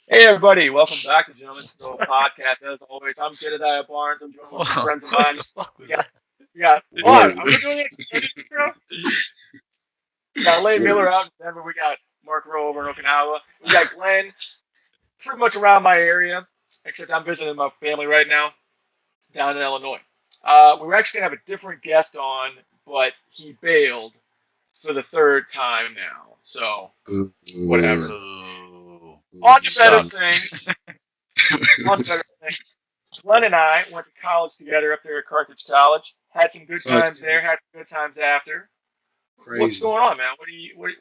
Hey everybody, welcome back to Gentlemen's Go Podcast. As always, I'm Jedediah Barnes. I'm joined with some Whoa, friends of what mine. the fuck was We got, that? we got what? Word. Are we doing it intro? We got Lane Miller Word. out in Denver. We got Mark Rowe over in Okinawa. We got Glenn pretty much around my area, except I'm visiting my family right now down in Illinois. We were actually gonna have a different guest on, but he bailed for the third time now. So whatever. Boo. On to better Sucked. things. On to better things. Glenn and I went to college together up there at Carthage College. Had some good Fuck, times there. Had some good times after. What's crazy. going on, man?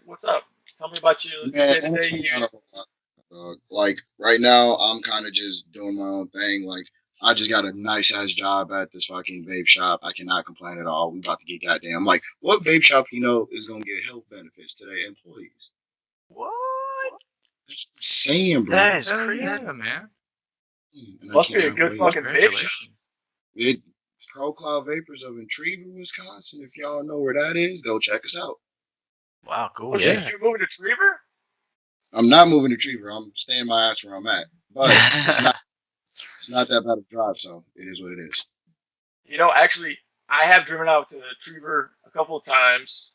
What's up? Tell me about your Man, day to day. honestly, not a whole lot, dog. Like, right now, I'm kind of just doing my own thing. Like, I just got a nice ass job at this fucking vape shop. I cannot complain at all. We about to get goddamn. Like, what vape shop, is going to get health benefits to their employees? What? That's what I'm saying, bro. That is Hell crazy. yeah, man. And I Must be a cannot good wait. fucking vape shop. Congratulations. It Pro Cloud Vapors of Intrigue, Wisconsin. If y'all know where that is, go check us out. Wow, cool. Oh shit, Yeah. you're moving to Trevor? I'm not moving to Trevor. I'm staying my ass where I'm at. But it's not that bad of a drive, so it is what it is. Actually, I have driven out to Trevor a couple of times,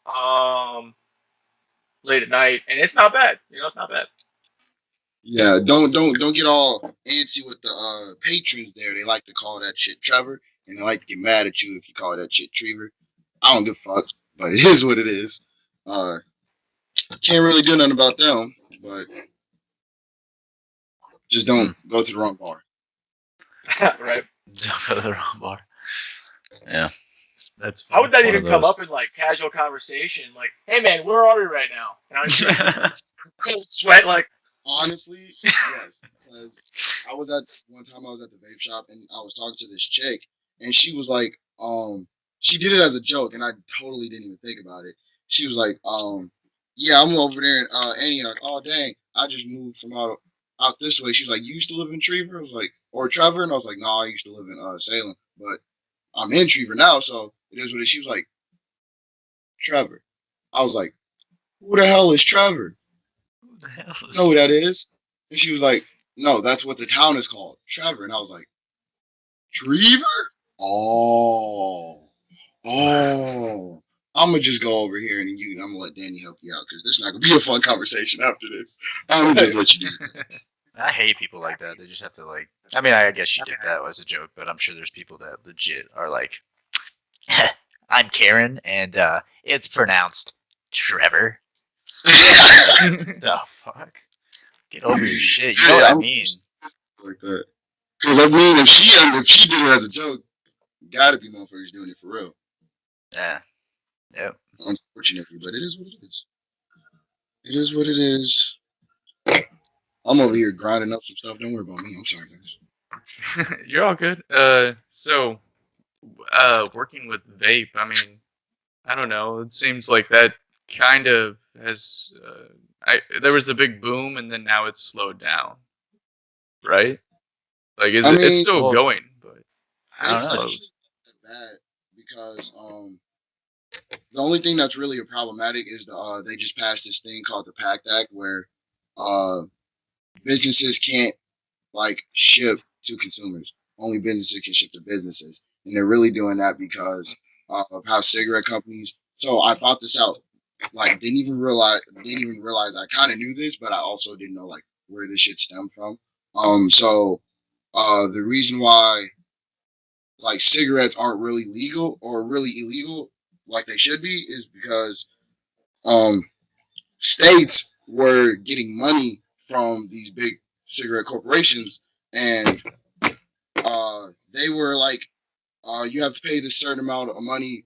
um, late at night, and it's not bad. It's not bad. Yeah, don't get all antsy with the patrons there. They like to call that shit Trevor, and they like to get mad at you if you call that shit Trevor. I don't give a fuck, but it is what it is. Uh, can't really do nothing about them, but just don't go to the wrong bar. Right. Jump for the wrong bar. Yeah. That's How would that one even of come those. up in like casual conversation? Like, hey man, where are we right now? And I was like, cold sweat, like, Honestly, yes, because I was at one time I was at the vape shop and I was talking to this chick and she was like, she did it as a joke and I totally didn't even think about it. She was like, yeah, I'm over there in Antioch. Oh dang, I just moved from out this way. She was like, you used to live in Trevor? I was like, or Trevor? And I was like, no, I used to live in Salem, but I'm in Trevor now, so it is what it is. She was like, Trevor. I was like, who the hell is Trevor? Who the hell You is know who that is? And she was like, no, that's what the town is called, Trevor. And I was like, Trevor? Oh, oh. I'm gonna just go over here and I'm gonna let Danny help you out because this is not gonna be a fun conversation after this. I'm gonna just let you do it. I hate people like that. They just have to like. I mean, I guess she did that as a joke, but I'm sure there's people that legit are like, "I'm Karen, and it's pronounced Trevor." The fuck? Get over your shit. You know what I I'm mean? like that. Because I mean, if she did it as a joke, gotta be motherfuckers doing it for real. Yeah. Yep. Unfortunately, but it is what it is. It is what it is. I'm over here grinding up some stuff. Don't worry about me. I'm sorry, guys. you're all good. Working with vape, I mean, I don't know. It seems like that kind of has. There was a big boom, and then now it's slowed down, right? Like, I it's mean, still Well, going, but I don't it's know. slowed. actually not that bad because the only thing that's really problematic is they just passed this thing called the PACT Act where uh businesses can't like ship to consumers. Only businesses can ship to businesses, and they're really doing that because of how cigarette companies. So I found this out. Like didn't even realize I kind of knew this, but I also didn't know like where this shit stemmed from. So the reason why like cigarettes aren't really legal or really illegal like they should be is because um states were getting money from these big cigarette corporations and they were like you have to pay this certain amount of money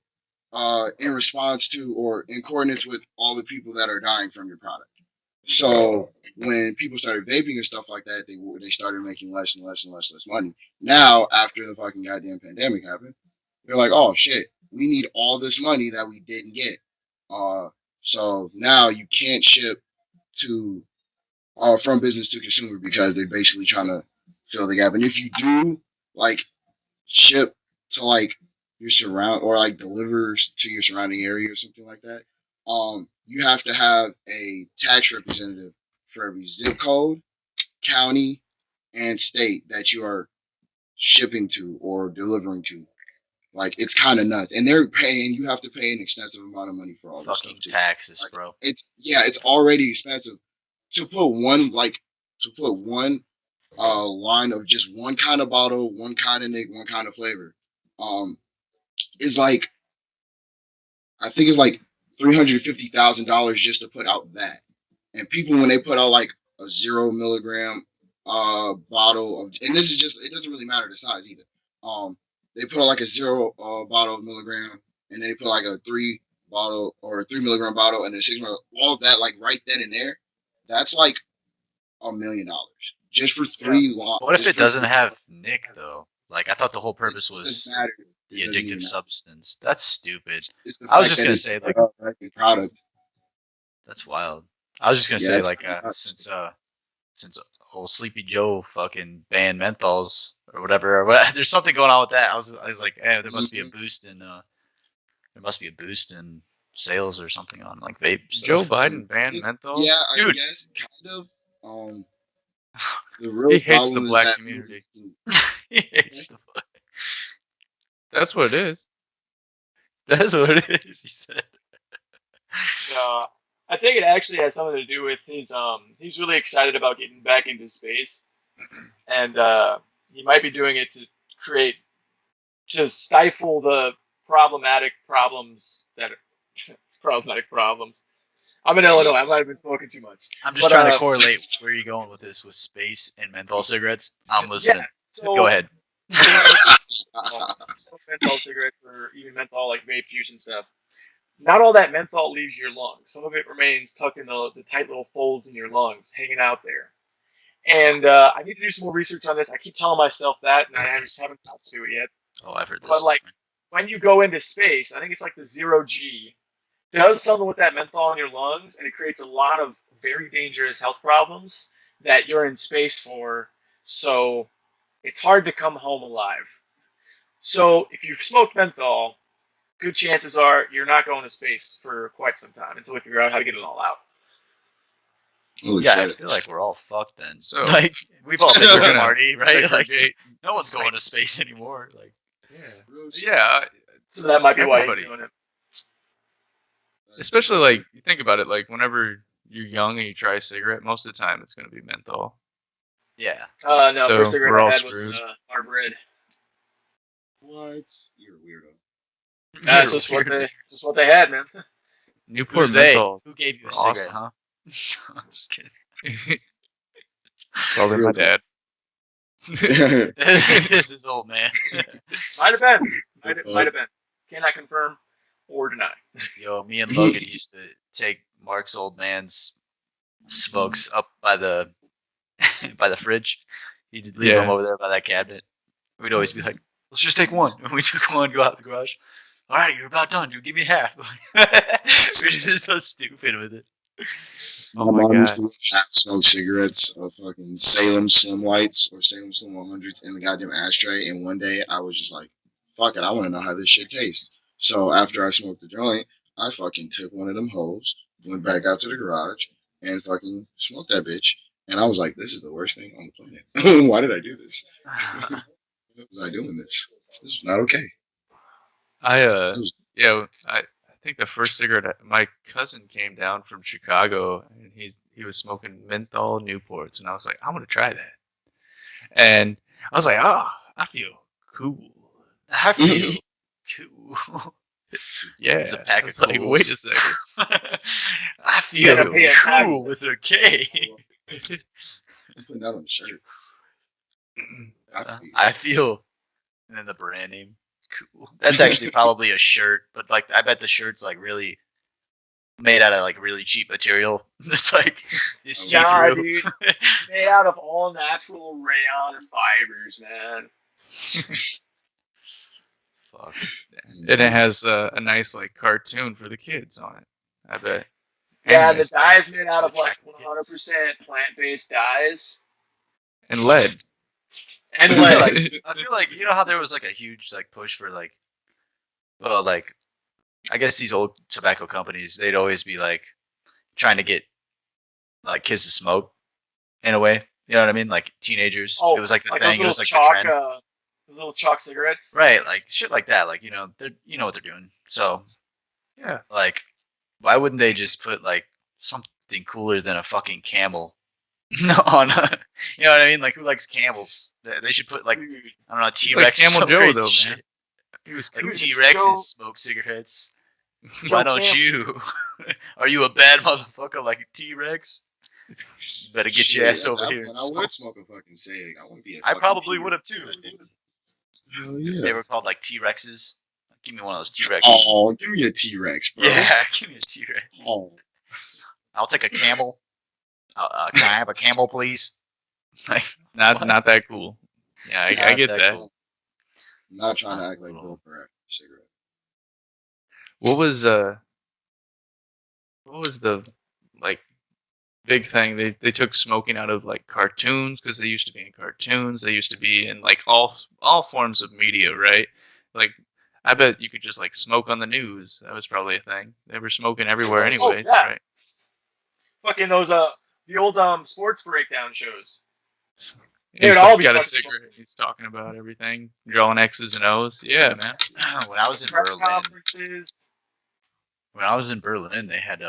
in response to or in coordinates with all the people that are dying from your product. So when people started vaping and stuff like that, they started making less and less and less money. Now after the fucking goddamn pandemic happened, they're like, oh shit, we need all this money that we didn't get. Uh, so now you can't ship to from business to consumer because they're basically trying to fill the gap. And if you do like ship to like your surround or like delivers to your surrounding area or something like that, you have to have a tax representative for every zip code county and state that you are shipping to or delivering to. Like, it's kind of nuts, and you have to pay an extensive amount of money for all this Fucking stuff too. taxes, Like, bro. it's already expensive to put one line of just one kind of bottle, one kind of nick, one kind of flavor. Is like, I think it's like $350,000 just to put out that. And people, when they put out like a 0 milligram bottle of, and this is just, it doesn't really matter the size either. They put out like a 0 bottle of milligram, and they put like a 3 bottle or a 3 milligram bottle, and then 6 milligram, all of that, like right then and there. That's like $1 million just for three lots. What if it doesn't have Nick though? Like, I thought the whole purpose It was doesn't matter. the It doesn't even addictive matter. substance. That's stupid. It's the I was fact just that gonna it's say, like, a product. that's wild. I was just gonna Yeah, say, it's like, since old Sleepy Joe fucking banned menthols or whatever, there's something going on with that. I was like, hey, there must be a boost in sales or something on like vape stuff. Joe Biden banned menthol. Yeah, I Dude, guess kind of. The he real hates problem the is black that community. He hates the fuck. That's what it is. That's what it is. He said. No, I think it actually has something to do with he's really excited about getting back into space, and he might be doing it to stifle the problematic problems that are problematic problems. I'm in Illinois. I might have been smoking too much. I'm just trying to correlate where you're going with this with space and menthol cigarettes. I'm listening. Yeah, so, Go ahead. menthol cigarettes or even menthol like vape juice and stuff. Not all that menthol leaves your lungs. Some of it remains tucked in the tight little folds in your lungs, hanging out there. And I need to do some more research on this. I keep telling myself that, and I just haven't got to it yet. Oh, I've heard this. But like when you go into space, I think it's like the 0G does something with that menthol in your lungs, and it creates a lot of very dangerous health problems that you're in space for. So it's hard to come home alive. So if you've smoked menthol, good chances are you're not going to space for quite some time until we figure out how to get it all out. Holy yeah, I shit. feel like we're all fucked then. So like we've all been we're to a gonna party, right? Like segregate. no one's going to space anymore. Like Real shit. Yeah, So that might be why Everybody. he's doing it. especially like you think about it. Like whenever you're young and you try a cigarette, most of the time it's gonna be menthol. yeah, No, So, first cigarette we're all I had was screwed. our bread. What? You're a weirdo. That's You're just what they had, man. Newport who's they? menthol. Who gave you a Awesome. cigarette, huh? I'm just kidding. Probably my Real dad. This is old man. Might have been. Might have been. Cannot confirm or deny. Yo, me and Logan used to take Mark's old man's smokes up by the by the fridge. He'd leave them Yeah. over there by that cabinet. We'd always be like, "Let's just take one." And we took one, go out the garage. All right, you're about done, dude. Give me half. We're just so stupid with it. Oh my god. used to smoke cigarettes of fucking Salem Slim Lights or Salem Slim 100s in the goddamn ashtray. And one day I was just like, fuck it, I want to know how this shit tastes. So after I smoked the joint, I fucking took one of them hoes, went back out to the garage, and fucking smoked that bitch. And I was like, this is the worst thing on the planet. Why did I do this? Why was I doing this? This is not okay. I think the first cigarette my cousin came down from Chicago and he was smoking menthol Newports and I was like, I'm gonna try that. And I was like, I feel cool. I feel cool. Yeah. It's a pack I of was like, wait a Cools. second. I feel gotta pay a tag. cool with a K. I'm putting that on the shirt. I feel, and then the brand name, cool. That's actually probably a shirt, but like I bet the shirt's like really made out of like really cheap material. It's like you see Yeah, through. dude. It's made out of all natural rayon fibers, man. Fuck. And it has a nice like cartoon for the kids on it. I bet. Yeah, And the dye's made out of So like check 100% plant-based dyes. and lead. And I feel lead. like I feel like you know how there was like a huge like push for like, well, like I guess these old tobacco companies they'd always be like trying to get like kids to smoke in a way. You know what I mean? Like teenagers. Oh, it was like the like thing. It those was like chalk, the trend. those little chalk cigarettes. Right, like shit like that. Like, they're you know what they're doing. So, Yeah. like, why wouldn't they just put like something cooler than a fucking Camel on? You know what I mean? Like, who likes Camels? They should put like, I don't know, T like Rex or Camel some Joe, crazy though, shit. man. He was Like cool. Who's T-Rexes Joe- smoke cigarettes. Joe Why don't Campbell. you? Are you a bad motherfucker like a T-Rex? Better get your Shit, ass at over that here. point, and I smoke. would smoke a fucking cig. I wouldn't be a I fucking probably T-Rex. would have too. Hell If yeah. they were called like T-Rexes. Give me one of those T-Rexes. Oh, give me a T-Rex, bro. Yeah, give me a T-Rex. Oh, I'll take a camel. Can I have a camel, please? Like, Not what? not that cool. Yeah, I Not get that that. cool. I'm not trying to Not act like cool. Bill for a cigarette. What was the like big thing? They took smoking out of like cartoons because they used to be in cartoons. They used to be in like all forms of media, right? Like I bet you could just like smoke on the news. That was probably a thing. They were smoking everywhere anyways, yeah. right? Fucking those the old sports breakdown shows. He's Dude, I'll be got a fucking cigarette. He's talking about everything, drawing X's and O's. Yeah, man. When I was in press Berlin, conferences. they had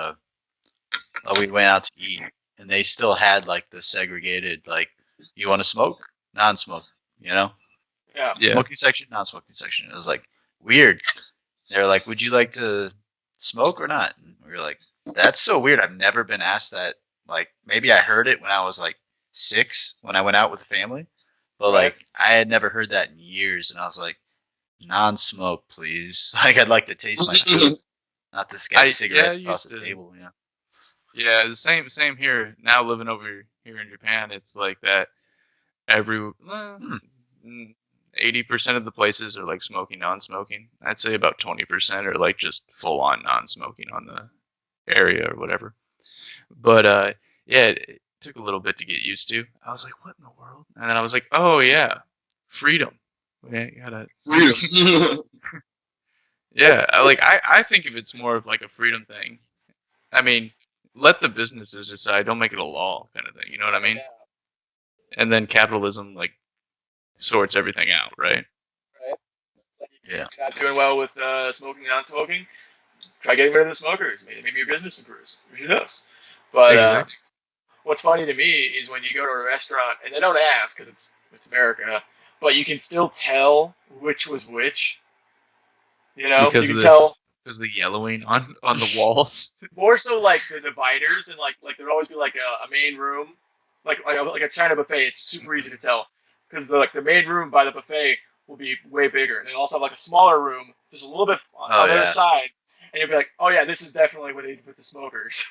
we went out to eat, and they still had like the segregated, like, you want to smoke, non-smoke, Yeah. Yeah. smoking section, non-smoking section. It was like weird. They're like, would you like to smoke or not? And we were like, that's so weird. I've never been asked that. Like, maybe I heard it when I was like 6 when I went out with the family, but Right. like I had never heard that in years, and I was like, non-smoke, please. Like, I'd like to taste my food, not this guy's cigarette I across used the to- table. Yeah, the same here. Now living over here in Japan, it's like that. 80% of the places are like smoking, non-smoking. I'd say about 20% are like just full-on non-smoking on the area or whatever. But yeah, it took a little bit to get used to. I was like, what in the world? And then I was like, oh yeah, freedom. Yeah, you gotta. freedom. Yeah, I think of it's more of like a freedom thing. I mean, let the businesses decide. Don't make it a law kind of thing. You know what I mean? And then capitalism like sorts everything out, right? Yeah. Not doing well with smoking and non-smoking. Try getting rid of the smokers. Maybe your business improves. Who knows? But Exactly. what's funny to me is when you go to a restaurant and they don't ask because it's America, but you can still tell which was which. You know, Because you of can tell Because the yellowing on the walls. more so like the dividers and like there'd always be like a main room, like a China buffet. It's super easy to tell because the main room by the buffet will be way bigger, and they also have like a smaller room just a little bit on the other side, and you'll be like, oh yeah, this is definitely where they put the smokers.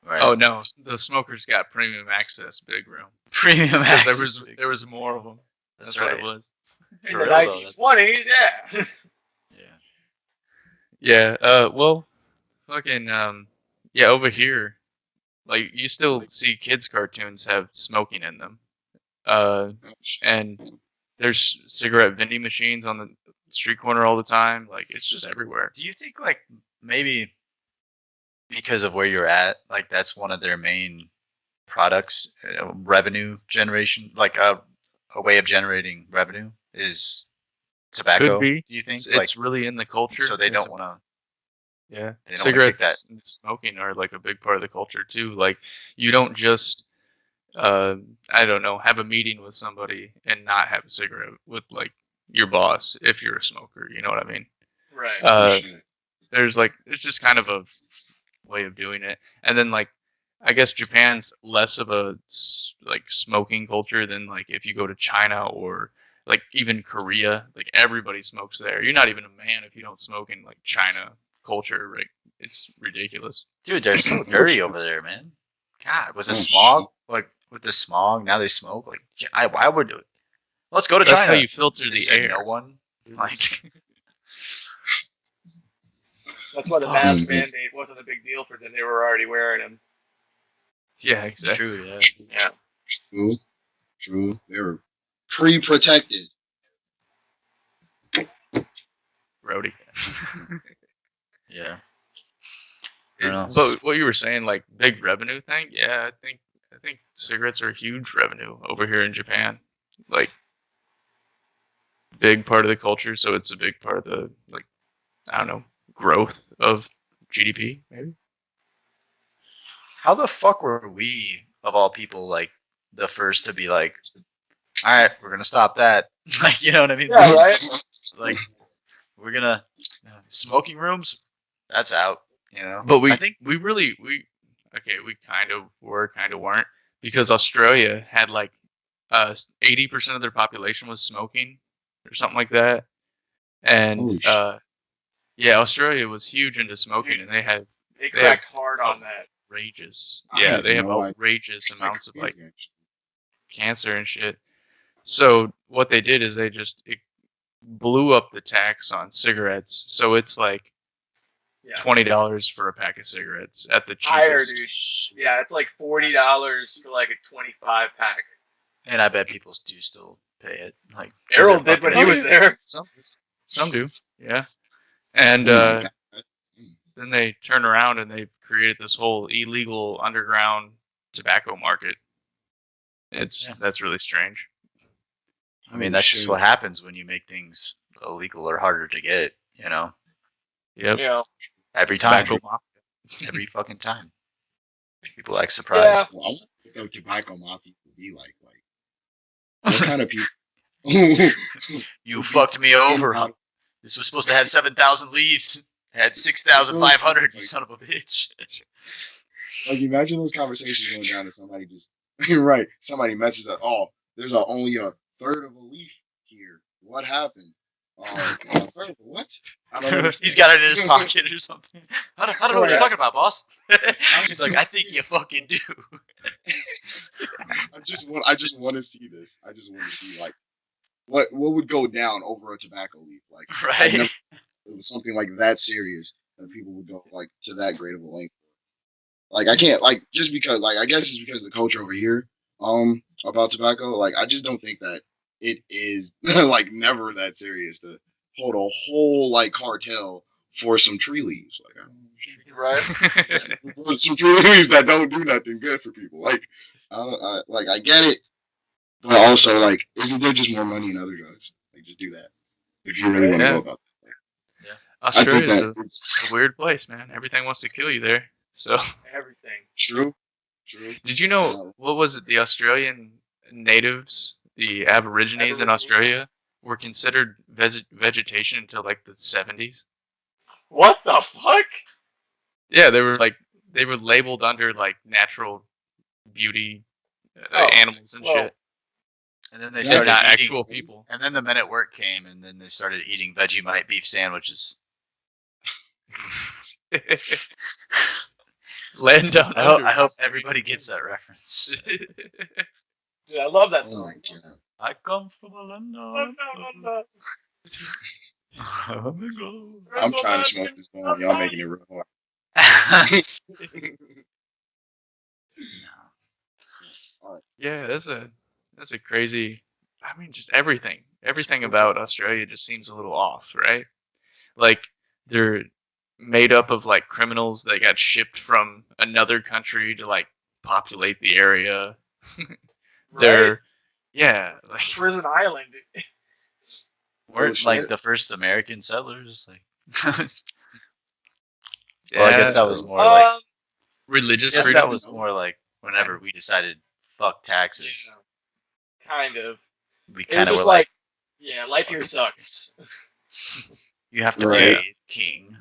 Right. Oh no, the smokers got premium access, big room. Premium Because access. there was more of them. That's what right. it was. In For the real, though, 1920s, yeah. Yeah. Yeah. Well, fucking yeah. Over here, like you still see kids' cartoons have smoking in them. And there's cigarette vending machines on the street corner all the time. Like it's just everywhere. Do you think like maybe because of where you're at, like that's one of their main products, revenue generation, like a way of generating revenue is tobacco? Could be. Do you think? It's really in the culture. So they It's- don't want to. Yeah, They don't wanna kick cigarettes and smoking are like a big part of the culture too. Like you don't just, I don't know, have a meeting with somebody and not have a cigarette with like your boss if you're a smoker. You know what I mean? Right. There's like it's just kind of a way of doing it, and then like I guess Japan's less of a like smoking culture than like if you go to China or like even Korea. Like everybody smokes there. You're not even a man if you don't smoke in like China culture, right? It's ridiculous. Dude, they're so dirty over there, man. God, with the smog, like with the smog, now they smoke. Like, why would do it? Let's go to That's China. how you filter They the said air. no one. Like, That's why the mask mandate wasn't a big deal for them. They were already wearing them. Yeah, it's exactly. true. Yeah. Yeah. True. They were pre-protected. Roadie. Yeah. I don't know. But what you were saying, like big revenue thing, yeah, I think I think cigarettes are a huge revenue over here in Japan. Like, big part of the culture, so it's a big part of the, like, I don't know, growth of GDP, maybe? How the fuck were we, of all people, like the first to be like, all right, we're gonna stop that? Like, you know what I mean? Yeah, right. Like, we're gonna smoking rooms. That's out. You know. But I think we kind of were, kind of weren't, because Australia had like 80% of their population was smoking or something like that, and Holy shit. yeah, Australia was huge into smoking, and they have They cracked hard on that. outrageous, I yeah, had they have no idea. outrageous It's like amounts of like crazy, actually. cancer and shit. So what they did is it blew up the tax on cigarettes, so it's like Yeah. $20 for a pack of cigarettes at the Higher, cheapest. dude. Yeah, it's like $40 for like a 25 pack. and I bet people do still pay it. Like, 'cause Errol they're did when fucking he was idiots. there. Some do, yeah. And Oh my God. then they turn around and they've created this whole illegal underground tobacco market. That's really strange. I mean, that's just what happens when you make things illegal or harder to get. You know, Yep. Yeah. every time, Tobacco mafia. every fucking time, people act surprised. Yeah. Well, I wonder what the tobacco mafia would be like. Like, what kind of people? You fucked me over. This was supposed to have 7,000 leaves. Had 6,500. You son of a bitch. Like, imagine those conversations going down and somebody just, you're right, somebody mentions that, oh, there's only a third of a leaf here. What happened? A third of what? I don't know. He's got it in his pocket or something. I don't know what you're Right. talking about, boss. He's like, I think you fucking do. I just want to see this. I just want to see like what would go down over a tobacco leaf. Like, Right. it was something like that serious that people would go like to that great of a length. Like, I can't, like, just because, like, I guess it's because of the culture over here about tobacco. Like, I just don't think that it is like never that serious to hold a whole like cartel for some tree leaves. Like, I don't know. Right. Some true leaves that don't do nothing good for people. Like, I get it, but also, like, isn't there just more money in other drugs? Like, just do that if you really want to Yeah. go about that. Australia's I think a weird place, man. Everything wants to kill you there. So, Everything. true. did you know, what was it? The Australian natives, the Aborigines in Australia, were considered vegetation until like the 70s. What the fuck? Yeah, they were labeled under like natural beauty animals and shit. And then they Yeah, started not eating, actual people. And then the Men at Work came, and then they started eating Vegemite beef sandwiches. Laying down. I hope everybody gets that reference. Dude, I love that Oh song. my god. I come from a land of I'm trying to smoke this bone. Y'all making it real hard. Yeah, that's a crazy. I mean, just everything about Australia just seems a little off, right? Like, they're made up of like criminals that got shipped from another country to like populate the area. They're like Prison Island. Weren't Oh, like shit. the first American settlers. Like, yeah, well, I guess that was more like. religious Yes, freedom. that was more like whenever we decided fuck taxes. Kind of. We It was kind of just were like, yeah, life here sucks. you have to Right. pay, king.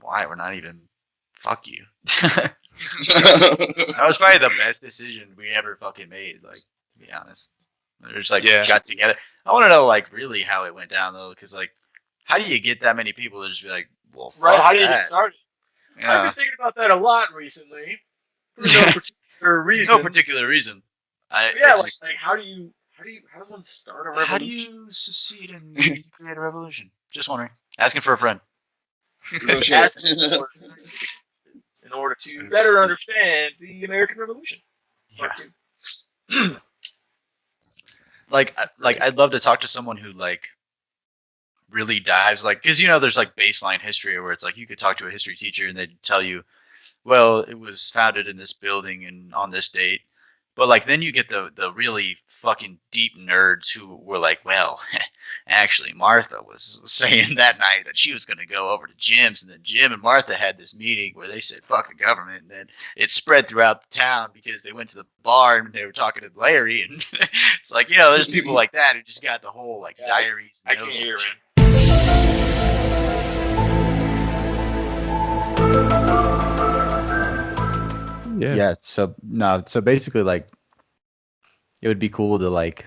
Why? We're not even. Fuck you. That was probably the best decision we ever fucking made. Like, to be honest, we just like got together. I want to know like really how it went down though, because like, how do you get that many people to just be like, well, fuck Right? How do you that? get started? I've Yeah. been thinking about that a lot recently. For no particular reason. No particular reason. Yeah, like how does one start a revolution? How do you secede and create a revolution? Just wondering. Asking for a friend. Real shit. In order to better understand the American Revolution. Yeah. Part two. Like I'd love to talk to someone who like really dives, like, because you know there's like baseline history where it's like you could talk to a history teacher and they'd tell you, well, it was founded in this building and on this date, But like then you get the really fucking deep nerds who were like, well, actually Martha was saying that night that she was going to go over to Jim's, and then Jim and Martha had this meeting where they said fuck the government, and then it spread throughout the town because they went to the bar and they were talking to Larry, and it's like, you know, there's people like that who just got the whole like diaries. I can't hear it. Yeah. So basically, like, it would be cool to like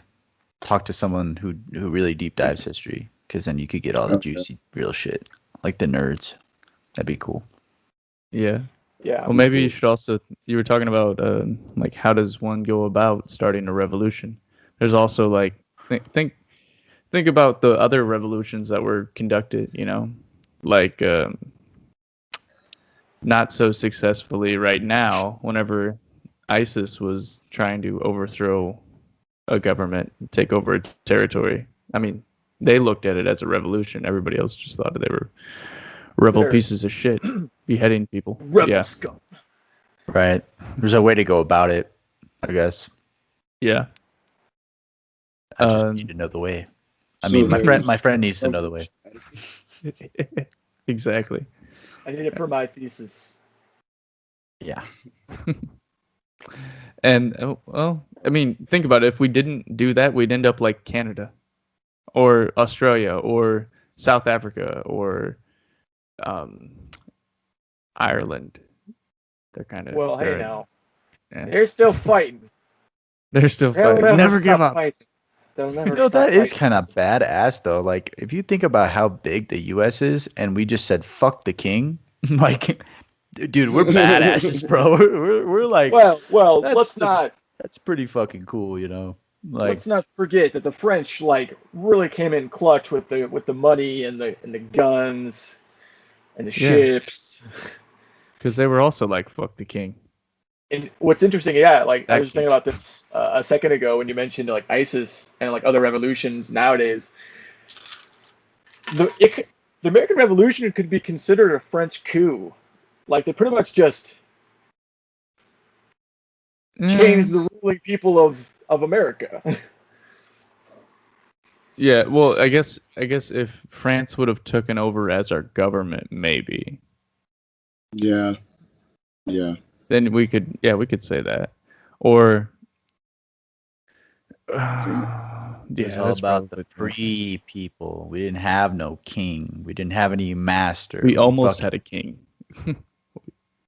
talk to someone who really deep dives history, because then you could get all the juicy real shit, like the nerds. That'd be cool. Yeah. Yeah. Well, maybe you should also. You were talking about like how does one go about starting a revolution? There's also like think about the other revolutions that were conducted. You know, like not so successfully right now. Whenever ISIS was trying to overthrow a government, take over a territory. I mean, they looked at it as a revolution. Everybody else just thought they were rebel pieces of shit, beheading people. Rebel scum. Right. There's a way to go about it, I guess. Yeah. I just need to know the way. I So mean, my there's- friend needs to know the way. Exactly. I need it for my thesis. Yeah. And well, I mean, think about it. If we didn't do that, we'd end up like Canada, or Australia, or South Africa, or Ireland. They're kind of Hey now, yeah. they're still fighting. They're still They'll fighting. Never give stop up. fighting. They'll never. You know, stop that is fighting. kind of badass, though. Like, if you think about how big the U.S. is, and we just said "fuck the king," like, dude, we're badasses, bro. We're like, Well, that's let's the- not. that's pretty fucking cool, you know. Like, Let's not forget that the French like really came in clutch with the money and the guns and the Yeah. ships. Because they were also like, fuck the king. And what's interesting, yeah, like I was just Actually. thinking about this a second ago when you mentioned like ISIS and like other revolutions nowadays. The American Revolution could be considered a French coup. Like they pretty much just changed the ruling people of America. Yeah, well, I guess if France would have taken over as our government, maybe, Yeah. Yeah. then we could say that. Or it was all that's about the probably- free people. We didn't have no king. We didn't have any master. We almost fucking- had a king.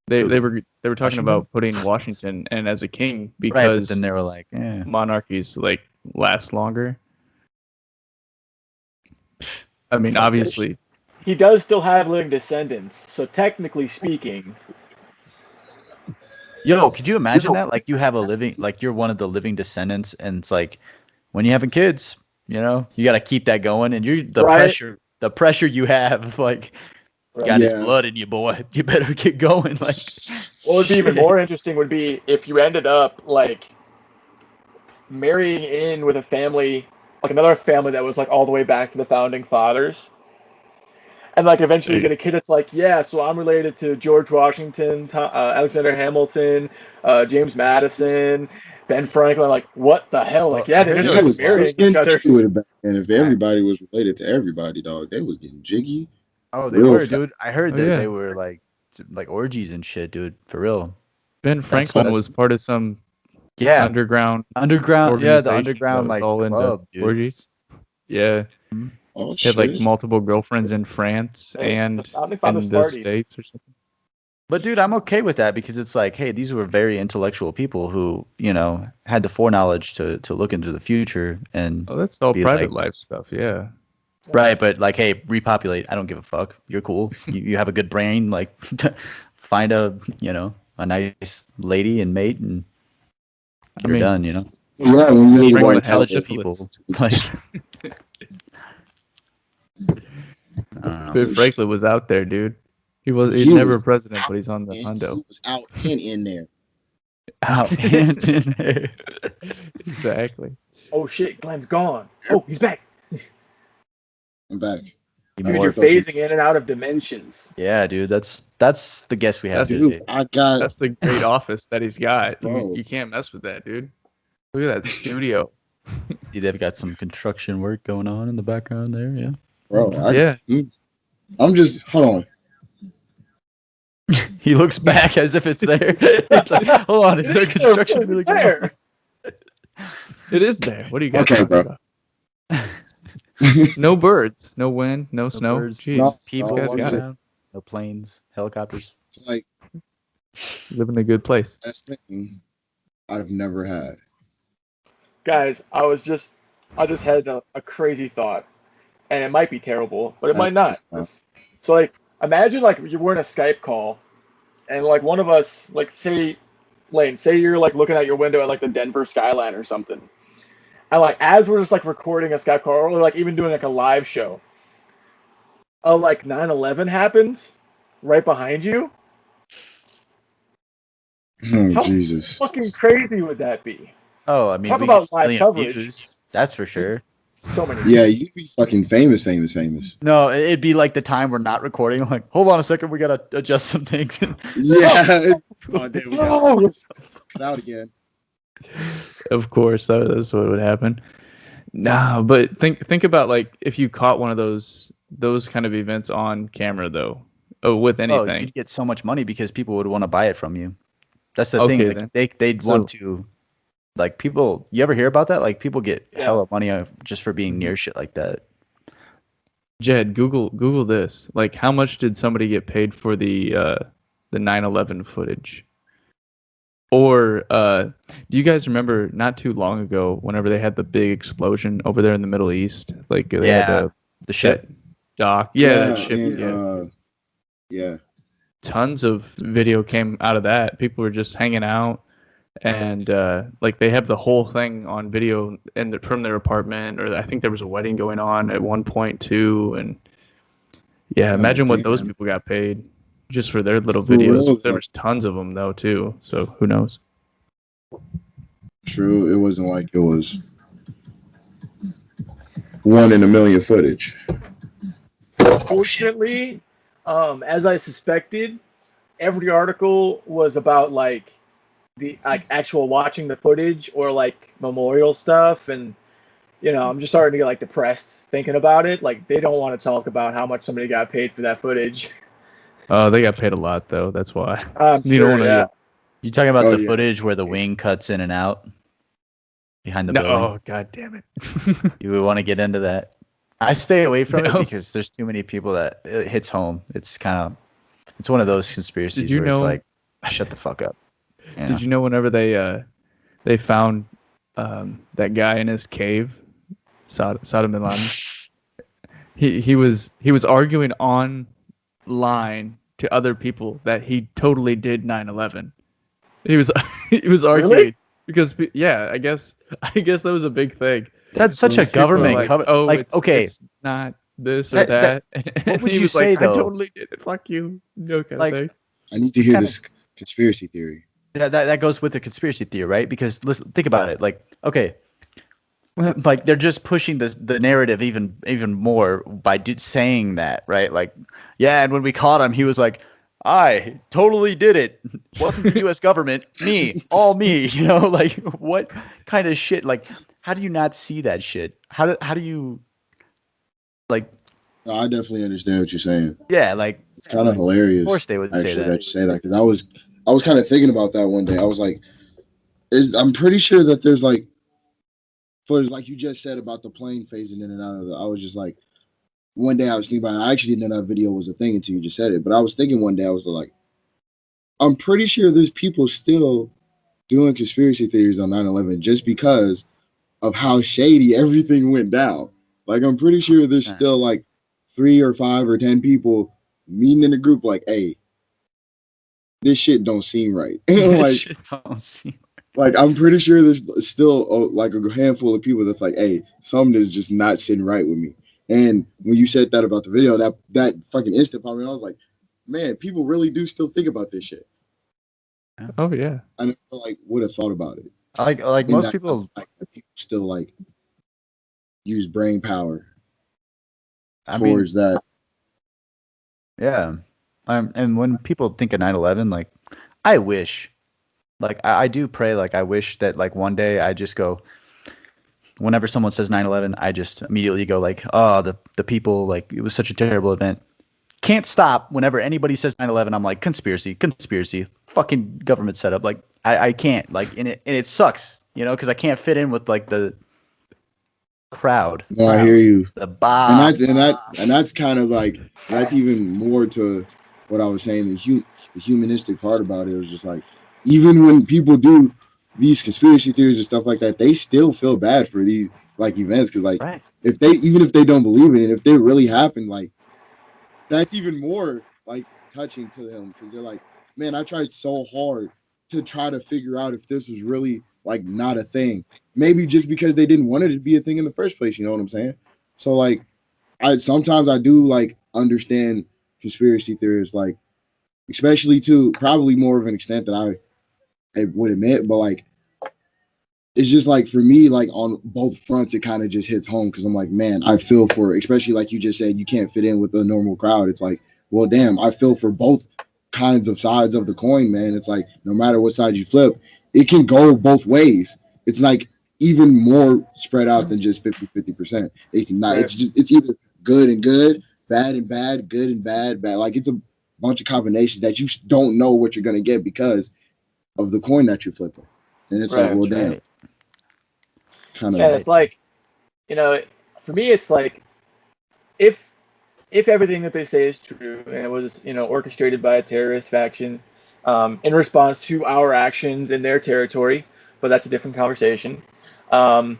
They were talking Washington? about putting Washington and as a king right, because but then they were like, eh. monarchies like last longer. I mean, Like, obviously, He does still have living descendants, so technically speaking, Yo, could you imagine that? Like, you have a living, like, you're one of the living descendants, and it's like, when you're having kids, you know, you got to keep that going, and you're the Right. pressure you have, like, you got his Yeah. blood in you, boy. You better get going. Like, what would be even more interesting would be if you ended up like marrying in with a family, like another family that was like all the way back to the founding fathers. And like eventually you get a kid that's like, yeah, so I'm related to George Washington, Alexander Hamilton, James Madison, Ben Franklin. Like, what the hell? Like, yeah, they're Well, just it kind was of marrying each other. And if everybody was related to everybody, dog, they was getting jiggy. oh, they Real were, fast. dude. I heard Oh, that yeah. they were like orgies and shit, dude. For real. Ben Franklin what- was part of some Yeah, underground underground. Yeah, the organization underground that was like all into club, dude. orgies. Yeah, Oh he had like shit. multiple girlfriends in France and Founding in Fathers the party. States or something. But dude, I'm okay with that because it's like, hey, these were very intellectual people who, you know, had the foreknowledge to look into the future and Oh, that's all Be private like- life stuff. Yeah. right. But like, hey, repopulate. I don't give a fuck. You're cool. You have a good brain. Like, find a nice lady and mate, and I you're mean, done. You know, Yeah, when Ben you Franklin more had intelligent syphilis. people. Like, I don't know. Ben Franklin was out there, dude. He's He never was president, but he's on the and hundo. he was out and in there. Out and in there. Exactly. Oh shit, Glenn's gone. Oh, he's back. I'm back. More Dude, you're of those- phasing in and out of dimensions. Yeah, dude, that's the guest we have That's- today. Dude, I got That's the great office that he's got. Bro. You can't mess with that, dude. Look at that studio. See, they've got some construction work going on in the background there. Yeah. bro. Yeah. I'm just hold on. He looks back as if it's there. It's like, hold on, is there construction really going on? It is there. What are you guys Okay, talking bro. about? No birds, no wind, no snow. birds, Jeez, no People guys walking got it. around, no planes, helicopters. It's like Live in a good place. that's thing I've never had. Guys, I just had a crazy thought, and it might be terrible, but it might not. So like, imagine like you're wearing a Skype call, and like one of us, like say, Lane, say you're like looking out your window at like the Denver skyline or something, and like as we're just like recording a Skype call or like even doing like a live show, like 9/11 happens right behind you. Oh, How Jesus. fucking crazy would that be? Oh, I mean, Talk we about get a live million coverage. views, that's for sure. So many. Yeah, you'd be fucking famous. No, it'd be like the time we're not recording. Like, hold on a second, we gotta adjust some things. Yeah. Oh, there we go. No! Cut out again. Of course, that's what would happen. Nah, but think about like if you caught one of those kind of events on camera though, with Oh, anything. you'd get so much money because people would want to buy it from you. That's the Okay, thing. then. Like, they'd want to, like, people. You ever hear about that? Like, people get Yeah. hella money just for being near shit like that. Jed, Google this. Like, how much did somebody get paid for the 9/11 footage? Or do you guys remember not too long ago, whenever they had the big explosion over there in the Middle East? Like they had The ship. that dock. Yeah, that ship. And, yeah. Tons of video came out of that. People were just hanging out, and like they have the whole thing on video from their apartment, or I think there was a wedding going on at one point too. And yeah, imagine what those people got paid just for their little For videos. real, There was tons of them though too. So who knows? True, it wasn't like it was 1 in a million footage. Fortunately, as I suspected, every article was about like the actual watching the footage or like memorial stuff, and I'm just starting to get like depressed thinking about it. Like they don't want to talk about how much somebody got paid for that footage. Oh, they got paid a lot though. That's why. I'm You sure, don't wanna yeah. You talking about Oh, the yeah. footage where the wing cuts in and out behind the No, building? oh god damn it. You would want to get into that. I stay away from No. it because there's too many people that it hits home. It's one of those conspiracies Did you where it's know- like, shut the fuck up. You know? Did you know whenever they found that guy in his cave, Saddam bin Laden? He was arguing online to other people that he totally did 9/11. He was arguing Really? because I guess that was a big thing. That's such a People are government Like, cover. oh, like, okay, it's not this or That- that. what would he you was say, like, I though? totally did it. Fuck you. No kind Like, of thing. I need to hear Kinda- this conspiracy theory. that goes with the conspiracy theory, right? Because listen, think about it. Like, okay, like they're just pushing the narrative even more by saying that, right? Like, yeah, and when we caught him, he was like, I totally did it. Wasn't the U.S. government, me, all me. Like what kind of shit? Like, how do you not see that shit? How do you like? No, I definitely understand what you're saying. Yeah, like It's kind of hilarious. of course they would say Actually, that. that you say that because I was kind of thinking about that one day. I was like, I'm pretty sure that there's like, for like you just said about the plane phasing in and out of the. I was just like, one day I was thinking about it. I actually didn't know that video was a thing until you just said it. But I was thinking one day, I was like, I'm pretty sure there's people still doing conspiracy theories on 9/11 just because of how shady everything went down. Like, I'm pretty sure there's still like 3 or 5 or 10 people meeting in a group like, hey, this shit don't seem right. like, Shit don't seem- like, I'm pretty sure there's still like a handful of people that's like, hey, something is just not sitting right with me. And when you said that about the video, that fucking instant popped me, I was like, man, people really do still think about this shit. Oh yeah. I never like would have thought about it. like And most that, people. like, people still like use brain power I mean, towards that Yeah. And when people think of 9/11, like, I wish, like, I do pray, like, I wish that, like, one day I just go, whenever someone says 9/11, I just immediately go, like, oh, the people, like, it was such a terrible event. Can't stop whenever anybody says 9/11. I'm like, conspiracy, conspiracy, fucking government setup. Like, I can't, like, and it sucks, because I can't fit in with, like, the crowd. No, I hear you. The And that's kind of like, that's even more to what I was saying. The humanistic part about it was just like, even when people do these conspiracy theories and stuff like that, they still feel bad for these like events, because like, right. if they don't believe it, and if they really happen, like, that's even more like touching to them, because they're like, man, I tried so hard to try to figure out if this was really like not a thing. Maybe just because they didn't want it to be a thing in the first place. You know what I'm saying? So like, I sometimes I do like understand conspiracy theories, like, especially to probably more of an extent than I would admit, but like, it's just like, for me, like, on both fronts, it kind of just hits home, because I'm like, man, I feel for, especially like you just said, you can't fit in with the normal crowd. It's like, well, damn, I feel for both kinds of sides of the coin, man. It's like, no matter what side you flip, it can go both ways. It's like even more spread out than just 50%. It can not, Right. it's either good and good, bad and bad, good and bad, bad. Like, it's a bunch of combinations that you don't know what you're going to get because of the coin that you're flipping. And it's like, Right. well, damn. Right. Kind Yeah, of, it's like, for me, it's like, if everything that they say is true and it was, orchestrated by a terrorist faction, in response to our actions in their territory, but that's a different conversation. Then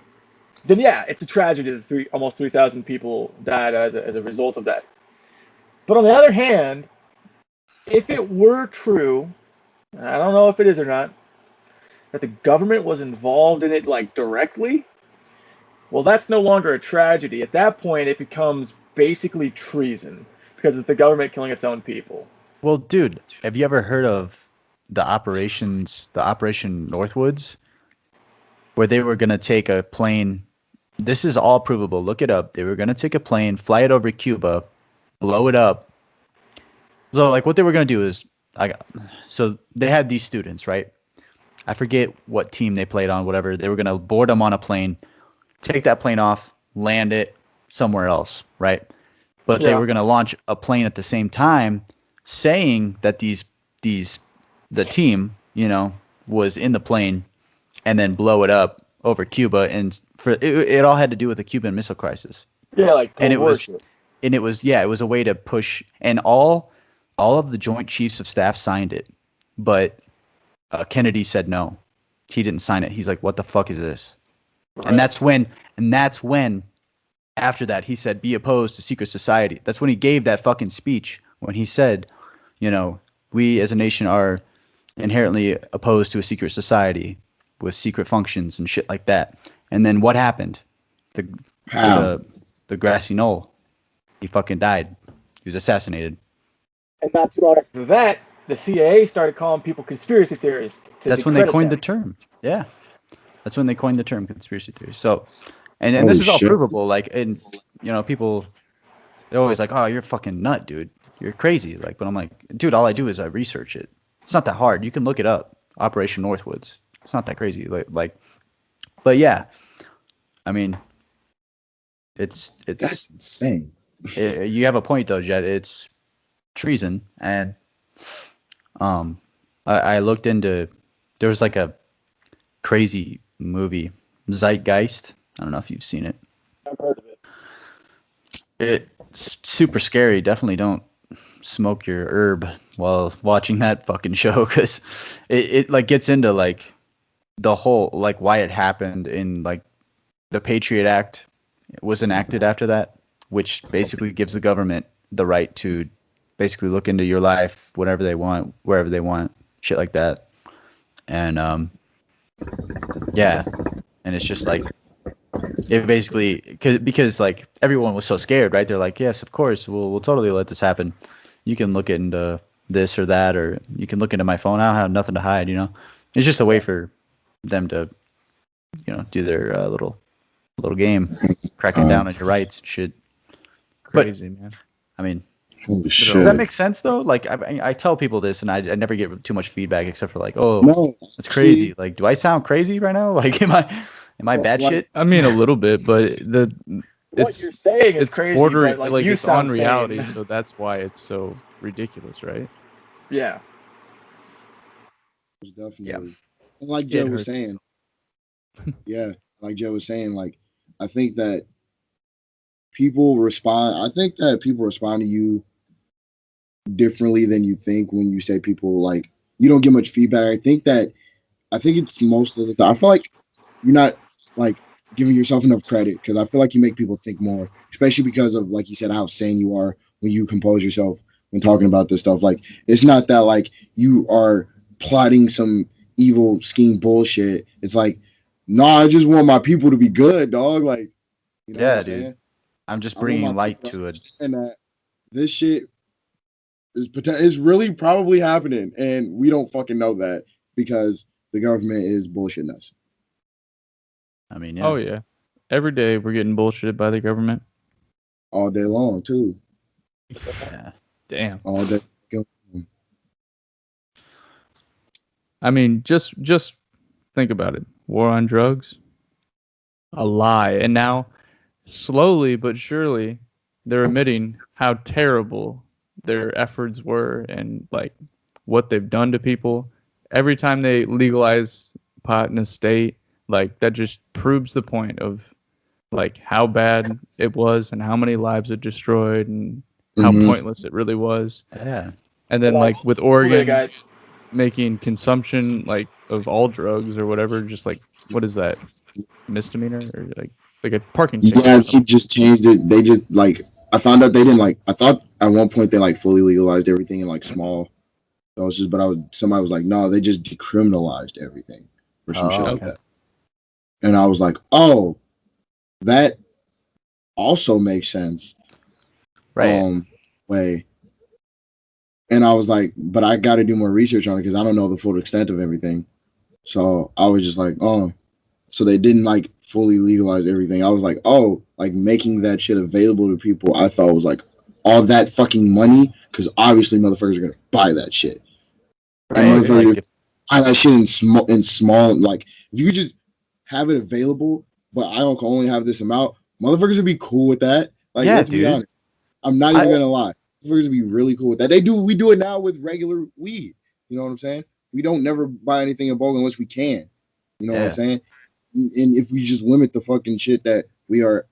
yeah, it's a tragedy that almost 3,000 people died as a result of that. But on the other hand, if it were true, and I don't know if it is or not, that the government was involved in it, like, directly, well, that's no longer a tragedy. At that point, it becomes basically treason, because it's the government killing its own people. Well, dude, have you ever heard of the Operation Northwoods, where they were gonna take a plane? This is all provable. Look it up. They were gonna take a plane, fly it over Cuba, blow it up. So, like, what they were gonna do is, so they had these students, right? I forget what team they played on, whatever. They were gonna board them on a plane, take that plane off, land it somewhere else, right? But they Yeah. were gonna launch a plane at the same time, saying that the team, was in the plane, and then blow it up over Cuba, and it all had to do with the Cuban Missile Crisis. Yeah, like And it was coercion. it was a way to push, and all of the Joint Chiefs of Staff signed it, but Kennedy said no. He didn't sign it. He's like, what the fuck is this? Right. And that's when after that he said, be opposed to secret society. That's when he gave that fucking speech, when he said, we as a nation are inherently opposed to a secret society with secret functions and shit like that. And then what happened? The grassy knoll. He fucking died. He was assassinated. And not too long after that, the CIA started calling people conspiracy theorists. That's when they coined the term. Yeah. That's when they coined the term conspiracy theory. So, and Holy this is all shit. provable. Like, and people, they're always like, "Oh, you're fucking nut, dude. You're crazy." Like, but I'm like, dude, all I do is I research it. It's not that hard. You can look it up. Operation Northwoods. It's not that crazy. But yeah, I mean, that's insane. You have a point though, Jet. It's treason, and I looked into. There was like a crazy movie, Zeitgeist. I don't know if you've seen it. I've heard of it. It's super scary. Definitely don't smoke your herb while watching that fucking show, because it like gets into like the whole, like, why it happened, in like the Patriot Act was enacted after that, which basically gives the government the right to basically look into your life whenever they want, wherever they want, shit like that. And yeah, and it's just like, it basically, because like everyone was so scared, right? They're like, yes, of course, we'll totally let this happen. You can look into this or that, or you can look into my phone. I don't have nothing to hide, It's just a way for them to, do their little game, cracking down on your rights and shit. Crazy, man. I mean, Holy Does shit. that make sense though? Like I tell people this, and I never get too much feedback except for like, oh, No, it's crazy. Like, do I sound crazy right now? Like, am I bad Like- shit? I mean, a little bit, but What you're saying is it's crazy, bordering, but like you it's sound on reality, sane. so that's why it's so ridiculous, right? Yeah. Definitely. And like It Joe was hurts. saying, yeah, like Joe was saying, like I think that people respond. I think that people respond to you differently than you think when you say people like you don't get much feedback. I think it's most of the time. I feel like you're not like giving yourself enough credit because I feel like you make people think more, especially because of like you said how sane you are when you compose yourself when talking about this stuff. Like it's not that like you are plotting some evil scheme bullshit. It's like, nah, I just want my people to be good, dog. Like, you know what I'm dude. saying? I'm just I want my bringing light people to it. and that this shit is really probably happening, and we don't fucking know that because the government is bullshitting us I mean, yeah. Oh yeah, every day we're getting bullshitted by the government. all day long too. Yeah. Damn. All day. I mean, just think about it. War on drugs, a lie, and now slowly but surely they're admitting how terrible their efforts were and like what they've done to people. Every time they legalize pot in a state, like that just proves the point of like how bad it was and how many lives it destroyed and how Mhm. pointless it really was. Yeah. And then Like, like with They Oregon got making consumption like of all drugs or whatever just like what is that misdemeanor or like a parking ticket or Yeah, he something. just changed it. They just like I found out they didn't like. I thought at one point they like fully legalized everything in like small doses, but somebody was like, no, they just decriminalized everything or some shit Oh, like okay. that. And I was like, oh, that also makes sense. Right. Way. And I was like, but I got to do more research on it because I don't know the full extent of everything. So I was just like, oh, so they didn't like fully legalize everything. I was like, oh, like making that shit available to people. I thought was like all that fucking money because obviously motherfuckers are gonna buy that shit. Right. And motherfuckers Like, buy that shit in small. Like if you could just have it available, but I don't only have this amount, motherfuckers would be cool with that. Like yeah, let's be dude. honest. I'm not even gonna lie. Motherfuckers would be really cool with that. We do it now with regular weed. You know what I'm saying? We don't never buy anything in bulk unless we can. You know what I'm Yeah. saying? And if we just limit the fucking shit that we are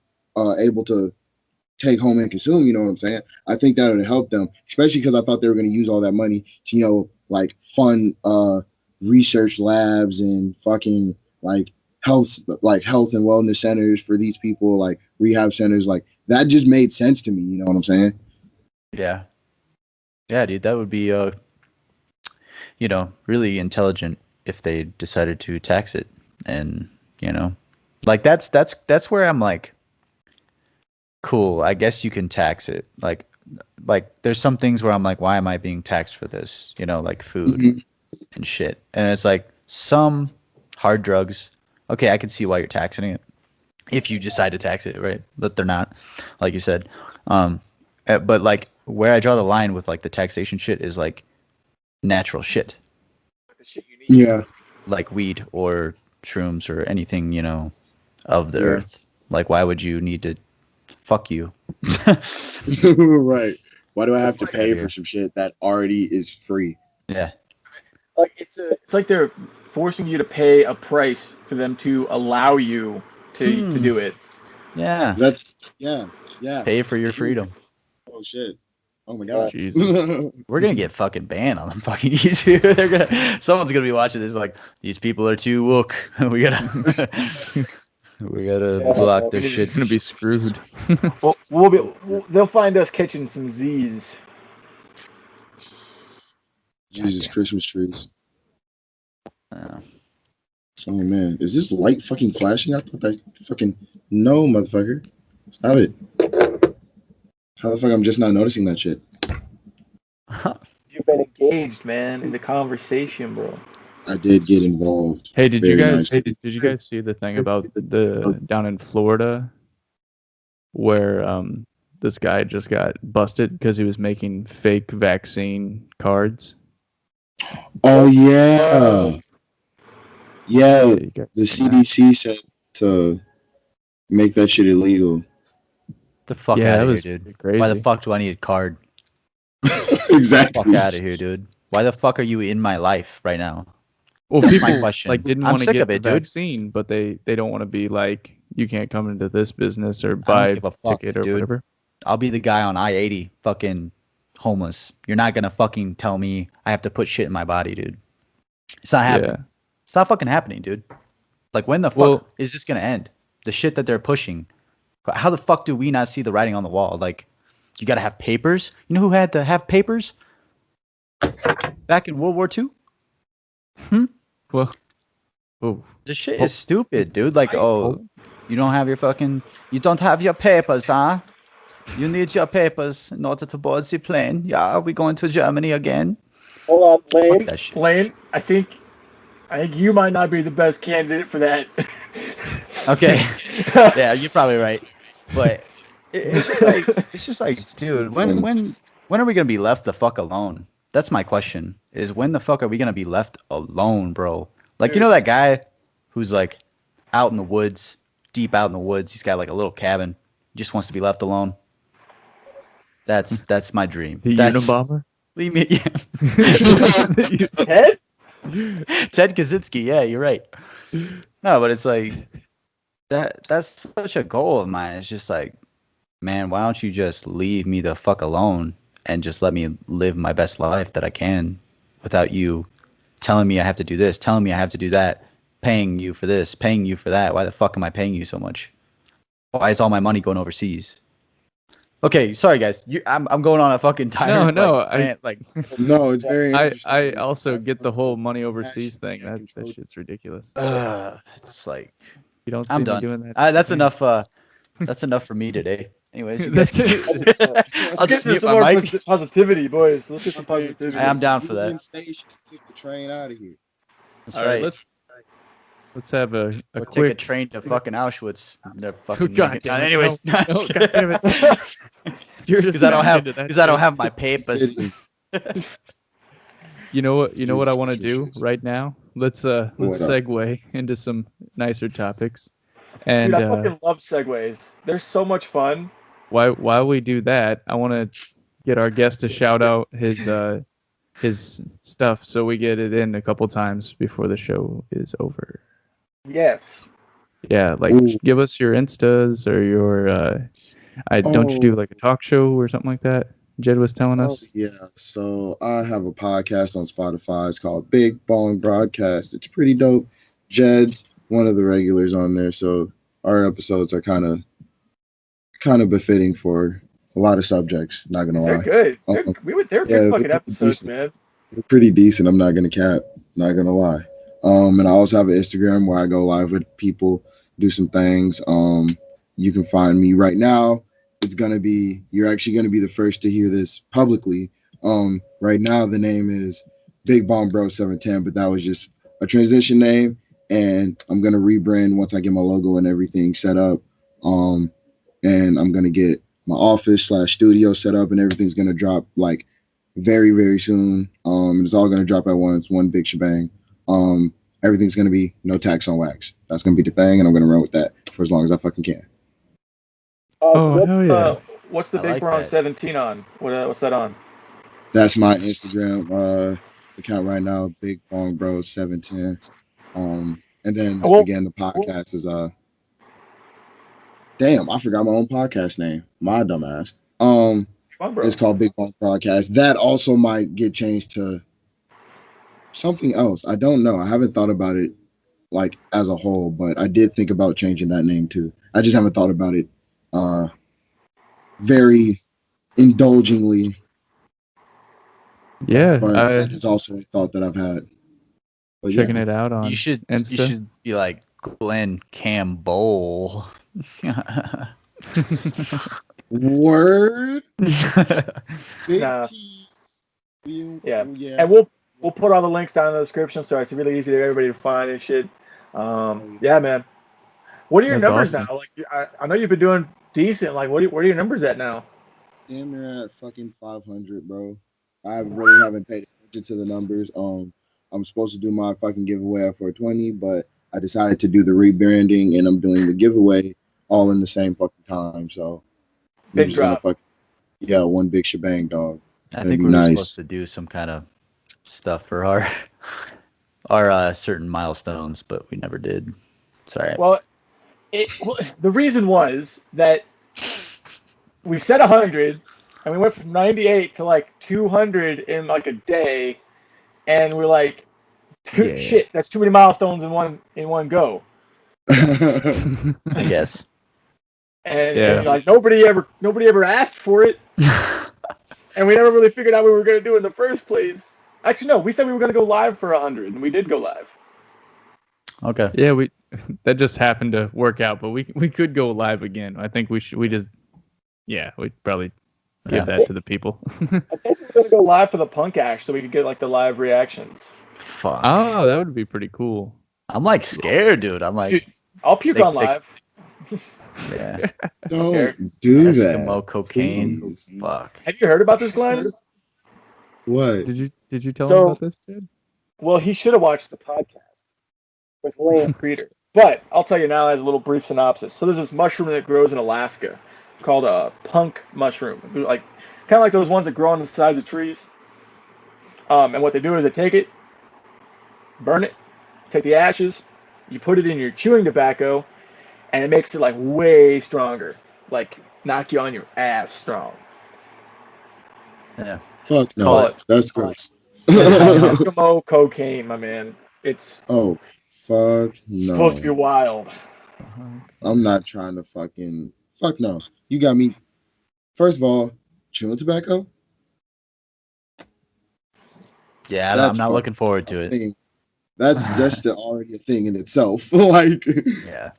able to take home and consume, you know what I'm saying? I think that would help them, especially because I thought they were going to use all that money to, like fund research labs and fucking like health and wellness centers for these people, like rehab centers. Like that just made sense to me. You know what I'm saying? Yeah. Yeah, dude. That would be really intelligent if they decided to tax it, and like that's where I'm like, cool. I guess you can tax it. Like there's some things where I'm like, why am I being taxed for this? Like food Mhm. and shit. And it's like some hard drugs. Okay, I can see why you're taxing it if you decide to tax it, right? But they're not, like you said. But like where I draw the line with like the taxation shit is like natural shit, the shit you need. Yeah. like weed or shrooms or anything, of the Yeah. earth. Like, why would you need to fuck you? Right. Why do I have to like- pay for some shit that already is free? Yeah. Like it's like they're forcing you to pay a price for them to allow you to do it. Yeah. That's yeah. Pay for your freedom. Oh shit. Oh my god. Jesus. We're gonna get fucking banned on fucking YouTube. Someone's gonna be watching this like, these people are too woke. we gotta block their we need to- shit. You're gonna be screwed. They'll find us catching some Z's. Jesus, Goddamn. Christmas trees. Uh, Oh man, is this light fucking flashing? I thought that fucking no, motherfucker. Stop it. How the fuck I'm just not noticing that shit? You've been engaged, man, in the conversation, bro. I did get involved. Hey, did you Very guys nice. did you guys see the thing about the down in Florida where this guy just got busted because he was making fake vaccine cards. Oh yeah, yeah. You got The that. CDC said to make that shit illegal. The fuck Yeah, out that of here, was dude. crazy. Why the fuck do I need a card? Exactly. Fuck out of here, dude. Why the fuck are you in my life right now? Well, That's my people question. like didn't I'm want to sick get of the it, dude. vaccine, but they don't want to be like, you can't come into this business or I buy don't a give a fuck, ticket or dude. whatever. I'll be the guy on I-80 fucking homeless. You're not gonna fucking tell me I have to put shit in my body, dude. It's not happening. Yeah. It's not fucking happening, dude. Like, when the Well- fuck is this gonna end? The shit that they're pushing. How the fuck do we not see the writing on the wall? Like, you gotta have papers. You know who had to have papers back in World War II? Well, oh, This shit is stupid, dude. Like, oh, you don't have your papers, huh? You need your papers in order to board the plane. Yeah, are we going to Germany again? Hold on, Lane. that shit. Lane, I think you might not be the best candidate for that. Okay. Yeah, you're probably right. But it's just like, dude, when are we gonna be left the fuck alone? That's my question. Is when the fuck are we gonna be left alone, bro? Like, you know that guy who's like out in the woods, deep out in the woods. He's got like a little cabin. Just wants to be left alone. That's my dream. the That's, Unabomber? leave me. Yeah. Ted? Ted Kaczynski. Yeah, you're right. No, but it's like that's such a goal of mine. It's just like, man, why don't you just leave me the fuck alone and just let me live my best life that I can without you telling me I have to do this, telling me I have to do that, paying you for this, paying you for that. Why the fuck am I paying you so much? Why is all my money going overseas? Okay, sorry guys. I'm going on a fucking timer. No, No, it's very I interesting. also get the whole money overseas thing. That shit's ridiculous. It's like, You don't see I'm me done. doing that. That's enough. That's enough for me today. Anyways, you guys. I'll Let's just get mute some more my mic. positivity, boys. Let's get some positivity. I'm down for that. Union Station, take the train out of here. That's All right. let's have a Or quick. take a train to fucking Auschwitz. They're fucking God make it damn down. it, Anyways, no, God damn it. You're just because I don't have into that because I don't shit. have my papers. You know what? You know what I Jesus want to do Christ. right now. Let's What up? segue into some nicer topics. And Dude, I fucking love segues. They're so much fun. while we do that, I want to get our guest to shout out his stuff so we get it in a couple times before the show is over. Yes. Yeah, like Ooh. give us your Instas or your don't you do like a talk show or something like that? Jed was telling Oh us. yeah, so I have a podcast on Spotify. It's called BigBongBroadcast. It's pretty dope. Jed's one of the regulars on there, so our episodes are kind of befitting for a lot of subjects. Not gonna They're lie, good. They're Um, good yeah, fucking they're episodes, decent. man. They're pretty decent. I'm not gonna cap. Not gonna lie. And I also have an Instagram where I go live with people, do some things. You can find me right now. You're actually gonna be the first to hear this publicly. Right now the name is BigBongBro710, but that was just a transition name, and I'm gonna rebrand once I get my logo and everything set up. And I'm gonna get my office/studio set up, and everything's gonna drop like very, very soon. It's all gonna drop at once, one big shebang. Everything's gonna be no tax on wax. That's gonna be the thing, and I'm gonna run with that for as long as I fucking can. Oh, hell yeah. What's the I Big like Bron that. 17 on? What's that on? That's my Instagram account right now, BigBongBro710. And then Well- again, the podcast is damn, I forgot my own podcast name. My dumbass. Come on, bro. It's called Big Bong Broadcast. That also might get changed to something else. I don't know. I haven't thought about it like as a whole, but I did think about changing that name too. I just haven't thought about it very indulgently. Yeah, But that is also a thought that I've had. But checking yeah. it out on You should Insta. be like Glenn Campbell. Word. Big Nah. T. Yeah. Yeah. And we'll put all the links down in the description, so it's really easy for everybody to find and shit. Yeah, man. What are your That's numbers awesome. now? Like, I know you've been doing decent. Like, what are your numbers at now? Damn, they're at fucking 500, bro. I really haven't paid attention to the numbers. I'm supposed to do my fucking giveaway at 420, but I decided to do the rebranding, and I'm doing the giveaway all in the same fucking time. So I'm Big just gonna drop. one big shebang, dog. I That'd think be we were nice. supposed to do some kind of stuff for our certain milestones, but we never did. Sorry. Well, the reason was that we set 100, and we went from 98 to like 200 in like a day, and we're like, Yeah. shit, that's too many milestones in one go. I guess. And like nobody ever asked for it, and we never really figured out what we were gonna do in the first place. Actually, no, we said we were gonna go live for 100, and we did go live. Okay. Yeah, that just happened to work out, but we could go live again. I think we'd probably give that to the people. I think we were gonna go live for the punk ash so we could get like the live reactions. Fuck. Oh, that would be pretty cool. I'm like scared, dude. I'm like, Dude, I'll puke on live. yeah. Don't do that. Eskimo cocaine. Please. Fuck. Have you heard about this, Glenn? What? Did you tell him about this, dude? Well, he should have watched the podcast with Lane Creeder. But I'll tell you now as a little brief synopsis. So there's this mushroom that grows in Alaska called a punk mushroom. Like kind of like those ones that grow on the sides of trees. And what they do is they take it, burn it, take the ashes, you put it in your chewing tobacco, and it makes it like way stronger. Like knock you on your ass strong. Yeah. Fuck Call no. it. That's gross. Eskimo cocaine, my man. It's Oh, fuck no. supposed to be wild. I'm not trying to fucking. Fuck no. You got me. First of all, chewing tobacco? Yeah, That's I'm not fucking looking forward to it. thing. That's just already a thing in itself. Like, Yeah.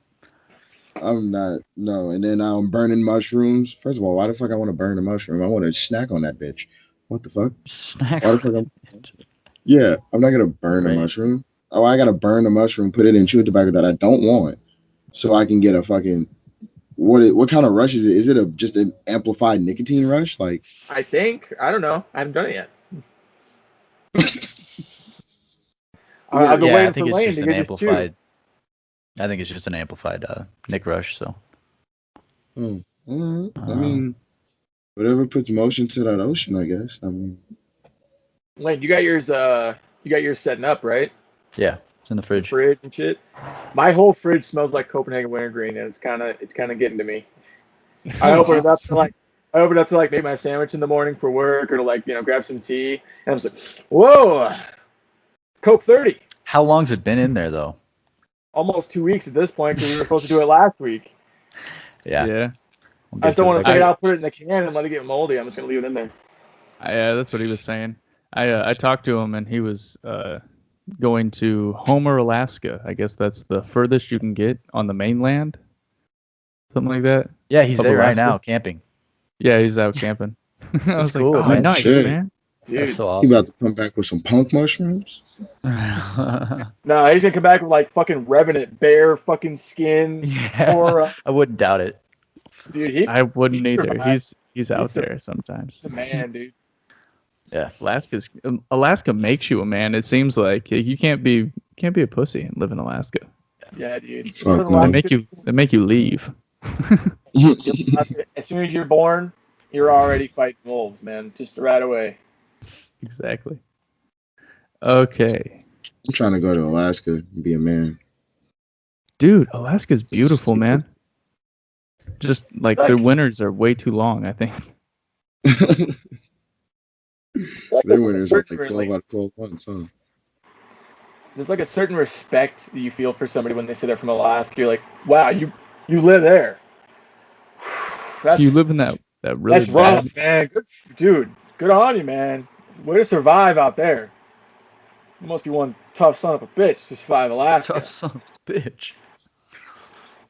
I'm not. No. And then I'm burning mushrooms. First of all, why the fuck I want to burn a mushroom? I want to snack on that bitch. What the fuck? Snack. Why the fuck Yeah, I'm not gonna burn a Right. mushroom. Oh, I gotta burn the mushroom, put it in chewing tobacco that I don't want, so I can get a fucking what kind of rush is it? Is it just an amplified nicotine rush? Like, I think. I don't know. I haven't done it yet. I've been Yeah, I waiting think for it's Lane just to an get his chew. amplified. I think it's just an amplified Nick Rush. So. all right. I mean, whatever puts motion to that ocean, I guess. I mean, Lane, you got yours. You got yours setting up, right? Yeah, it's in the fridge. Fridge and shit. My whole fridge smells like Copenhagen wintergreen, and it's kind of getting to me. I open it up to like make my sandwich in the morning for work, or to like grab some tea, and I was like, whoa, it's Coke 30. How long's it been in there though? Almost 2 weeks at this point because we were supposed to do it last week. Yeah. Yeah. We'll I just get don't want to it take it back. out, put it in the can, and let it get moldy. I'm just gonna leave it in there. Yeah, that's what he was saying. I talked to him, and he was going to Homer, Alaska. I guess that's the furthest you can get on the mainland. Something like that. Yeah, he's Of there right Alaska. now camping. Yeah, he's out camping. I was cool, like, oh, man. nice, Shit. man. Dude, That's so he awesome. about to come back with some punk mushrooms. no, he's gonna come back with like fucking Revenant bear fucking skin. Yeah, Or I wouldn't doubt it. dude, I wouldn't he's either. survived. He's out He's a- there sometimes. he's a man, dude. Yeah, Alaska makes you a man. It seems like you can't be a pussy and live in Alaska. Yeah, dude. Fuck no. They make you leave. As soon as you're born, you're already fighting wolves, man. Just right away. Exactly. Okay. I'm trying to go to Alaska and be a man. Dude, Alaska's beautiful, man. Just like their winters are way too long, I think. Their winters are like 12 out of 12 months, huh? There's like a certain respect that you feel for somebody when they say they're from Alaska. You're like, wow, you live there. That's, You live in that really that's rough, man. Dude, good on you, man. Way to survive out there. You must be one tough son of a bitch to survive Alaska. tough son of a bitch.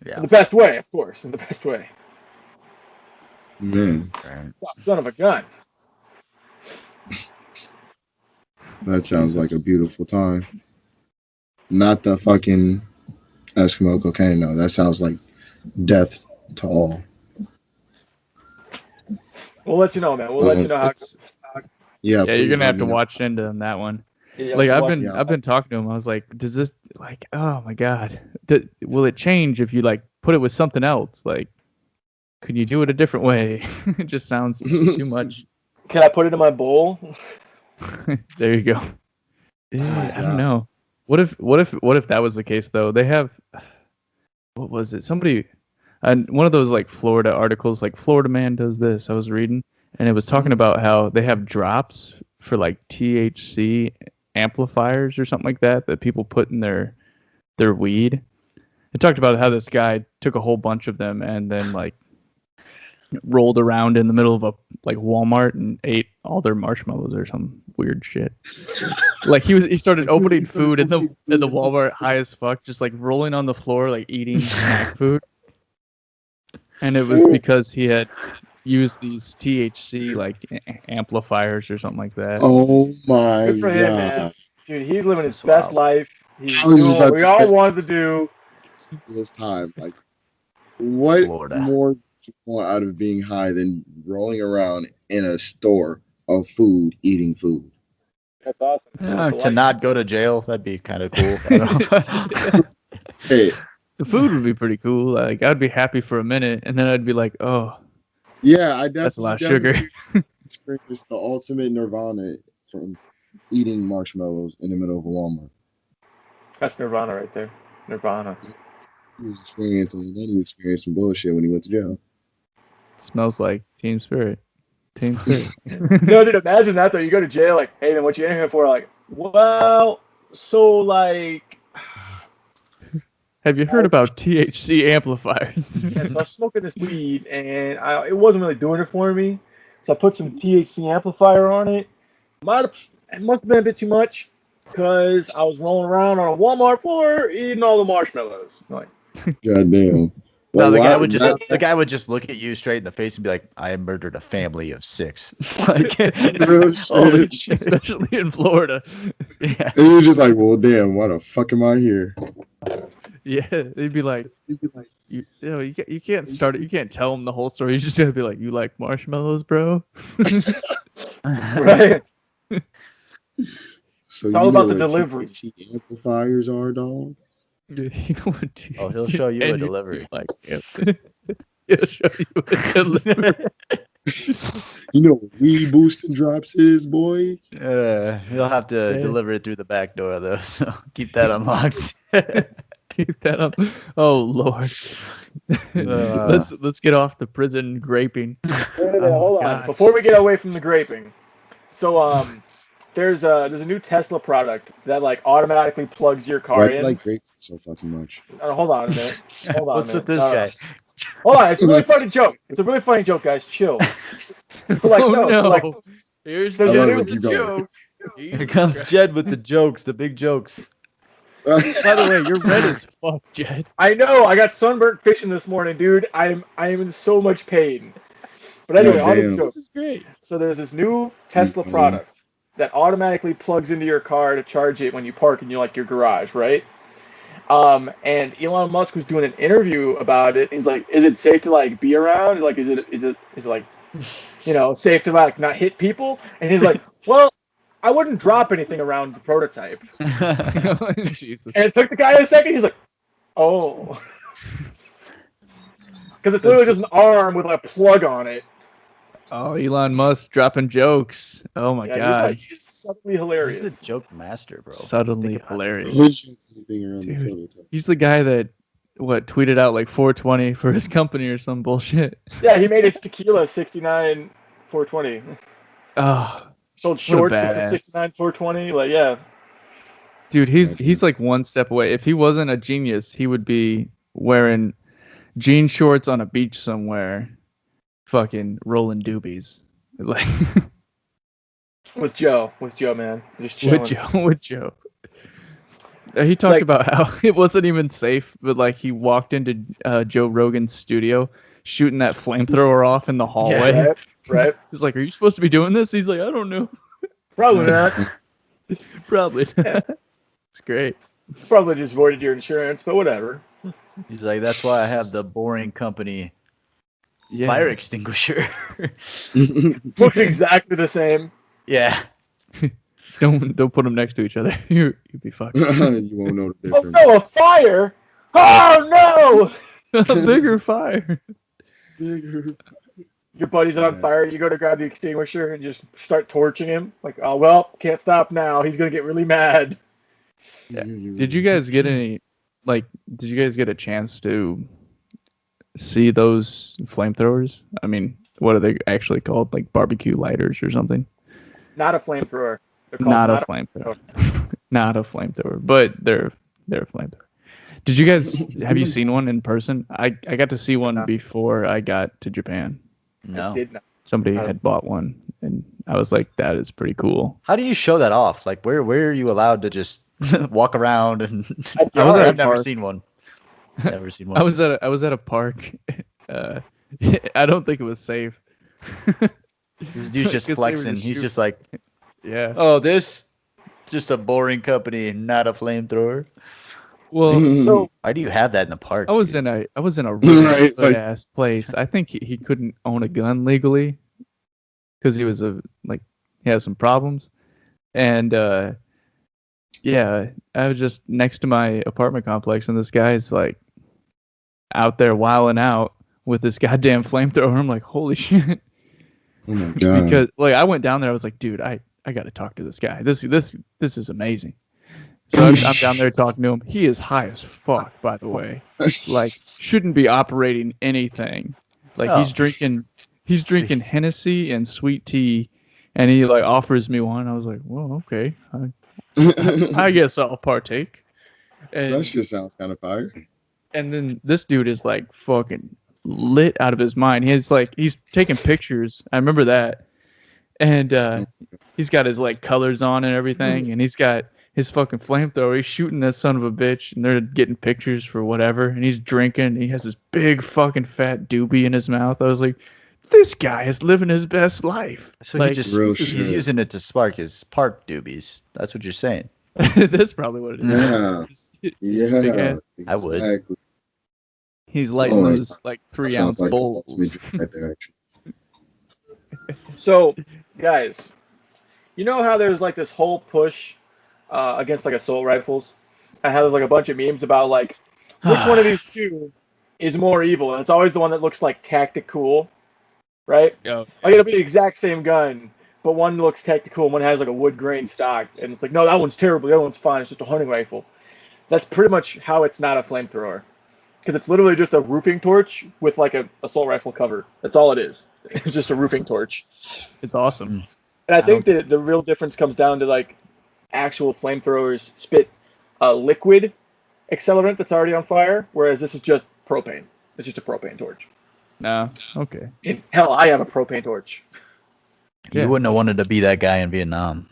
Yeah. In the best way, of course. In the best way. Man, Right. Son of a gun. that sounds like a beautiful time. Not the fucking Eskimo cocaine, though. That sounds like death to all. We'll let you know, man. We'll let you know how. Yeah, Yeah, you're please gonna let have me to know. watch into on that one. Yeah, Like we'll watch- I've been talking to him. I was like, does this like, oh my god, will it change if you like put it with something else? Like, can you do it a different way? It just sounds too much. Can I put it in my bowl? There you go. my Yeah, I don't God. know. What if that was the case though? They have, what was it? Somebody, and one of those like Florida articles, like Florida man does this. I was reading, and it was talking about how they have drops for like THC amplifiers or something like that that people put in their weed. It talked about how this guy took a whole bunch of them and then like rolled around in the middle of a like Walmart and ate all their marshmallows or some weird shit. Like he started opening food in the Walmart high as fuck, just like rolling on the floor, like eating snack food. And it was because he had used these THC like amplifiers or something like that. Oh my Good for him, man. God. Dude, he's living his That's best wild. life. He's I was doing just what about we to all say- wanted to do. This time, like, what Florida. more do you want out of being high than rolling around in a store of food, eating food? That's awesome. That's the To life. not go to jail, that'd be kind of cool. I don't know. Hey, The food would be pretty cool. Like I'd be happy for a minute, and then I'd be like, "Oh, yeah, I that's a lot of definitely sugar." experienced the ultimate nirvana from eating marshmallows in the middle of a Walmart. That's Nirvana right there. Nirvana. He was experiencing, and then he experienced some bullshit when he went to jail. Smells like Team Spirit. Team Spirit. No, dude, imagine that though. You go to jail, like, hey, man, what you in here for? Like, well, so like, Have you heard about THC amplifiers? yeah, so I was smoking this weed, and it wasn't really doing it for me. So I put some THC amplifier on it. It must have been a bit too much, because I was rolling around on a Walmart floor eating all the marshmallows. Like, Goddamn. No, Like, the guy why- would just that- the guy would just look at you straight in the face and be like, "I murdered a family of 6." Like, Real holy shit. shit. Especially in Florida. Yeah. And you're just like, well, damn, why the fuck am I here? Yeah, they'd be like, you know, you can't start it. You can't tell them the whole story. You just gotta be like, "You like marshmallows, bro?" right? So It's all you about know the what delivery. THC amplifiers are, dog? You know what, dude? Oh, he'll show you a And delivery. Like, yep. He'll show you a delivery. You know what weed boosting drops is, boy? He'll have to Yeah. deliver it through the back door though, so keep that unlocked. Keep that up. Oh Lord. Let's get off the prison graping. Wait a minute, Oh, hold on. God. Before we get away from the graping, so there's a new Tesla product that like automatically plugs your car Why do in. you like grapes so fucking much? Hold on a minute. Hold on. What's a with minute. this No, no. guy? Hold on. It's a really funny joke. It's a really funny joke, guys. Chill. So like, Oh no. no. So, like, Here's there's I a love new it. Keep going. joke. Here comes Jed with the jokes, the big jokes. By the way, you're red as fuck, Jed. I know. I got sunburnt fishing this morning, dude. I am in so much pain. But anyway, on the Goddamn. joke. This is great. So there's this new Tesla Mhm. product that automatically plugs into your car to charge it when you park in your garage, right? And Elon Musk was doing an interview about it. He's like, "Is it safe to like be around? Like, is it like, safe to like not hit people?" And he's like, "Well, I wouldn't drop anything around the prototype." Jesus. And it took the guy a second. He's like, "Oh," because it's literally just an arm with a plug on it. Oh, Elon Musk dropping jokes. Oh my Yeah, god. he's subtly hilarious. He's a joke master, bro. Subtly Think about it. hilarious. Anything around the Dude. prototype. He's the guy that tweeted out like 420 for his company or some bullshit. Yeah, he made his tequila 69 420. Oh, Sold shorts with the badass. 69 420. Like, yeah. dude, Goddamn. he's like one step away. If he wasn't a genius, he would be wearing jean shorts on a beach somewhere, fucking rolling doobies. Like With Joe, man. Just chilling. with Joe. He talked like- about how it wasn't even safe, but like he walked into Joe Rogan's studio shooting that flamethrower off in the hallway. Right, right. He's like, "Are you supposed to be doing this?" He's like, "I don't know." Probably not. Probably. Yeah. It's great. Probably just voided your insurance, but whatever. He's like, that's why I have the boring company Yeah. fire extinguisher. Looks exactly the same. Yeah. Don't put them next to each other. You'll be fucked. You won't know the Oh difference. no, a fire! Oh no! A bigger fire. Bigger. Your buddy's on Yeah. fire. You go to grab the extinguisher and just start torching him. Like, oh well, can't stop now. He's gonna get really mad. Yeah. Did you guys get any? Like, did you guys get a chance to see those flamethrowers? I mean, what are they actually called? Like barbecue lighters or something? Not a flamethrower. They're called Not a flamethrower. Not a flamethrower, but they're a flamethrower. Did you guys have you seen one in person? I got to see one before I got to Japan. No. I did not. Somebody had bought one, and I was like, "That is pretty cool." How do you show that off? Like, where are you allowed to just walk around? And I was at a I've never park. seen one. Never seen one. I was at a park. I don't think it was safe. This dude's just 'Cause they were flexing. just He's shooting. just like, Yeah. oh, this just a boring company, not a flamethrower. Well, So Why do you have that in the park? I was dude? in a really Right, good like- ass place. I think he couldn't own a gun legally because he was he had some problems, and yeah, I was just next to my apartment complex, and this guy's like out there wilding out with this goddamn flamethrower. I'm like, holy shit! Oh my god. Because like I went down there, I was like, dude, I got to talk to this guy. This is amazing. So I'm down there talking to him. He is high as fuck, by the way. Like, shouldn't be operating anything. Like, he's drinking Hennessy and sweet tea, and he like offers me one. I was like, well, okay, I guess I'll partake. That And shit sounds kind of fire. and then this dude is like fucking lit out of his mind. He's taking pictures. I remember that, and he's got his like colors on and everything, and he's got his fucking flamethrower. He's shooting that son of a bitch, and they're getting pictures for whatever. And he's drinking. And he has this big fucking fat doobie in his mouth. I was like, this guy is living his best life. So like, he just Real he's shit. using it to spark his park doobies. That's what you're saying. That's probably what it is. Yeah. Big Yeah. ass. I would. Exactly. He's lighting Oh, those like That 3 sounds ounce like the bowls. ultimate drink right there, actually. So, guys, you know how there's like this whole push against like assault rifles? I have like a bunch of memes about like which one of these two is more evil, and it's always the one that looks like tactical, right? Yeah. Like it'll be the exact same gun, but one looks tactical and one has like a wood grain stock, and it's like, no, that one's terrible, the other one's fine, it's just a hunting rifle. That's pretty much how it's not a flamethrower. Because it's literally just a roofing torch with like a assault rifle cover. That's all it is. It's just a roofing torch. It's awesome. And I think that the real difference comes down to like actual flamethrowers spit a liquid accelerant that's already on fire, whereas this is just propane. It's just a propane torch. No. Okay. And hell, I have a propane torch. Yeah. You wouldn't have wanted to be that guy in Vietnam.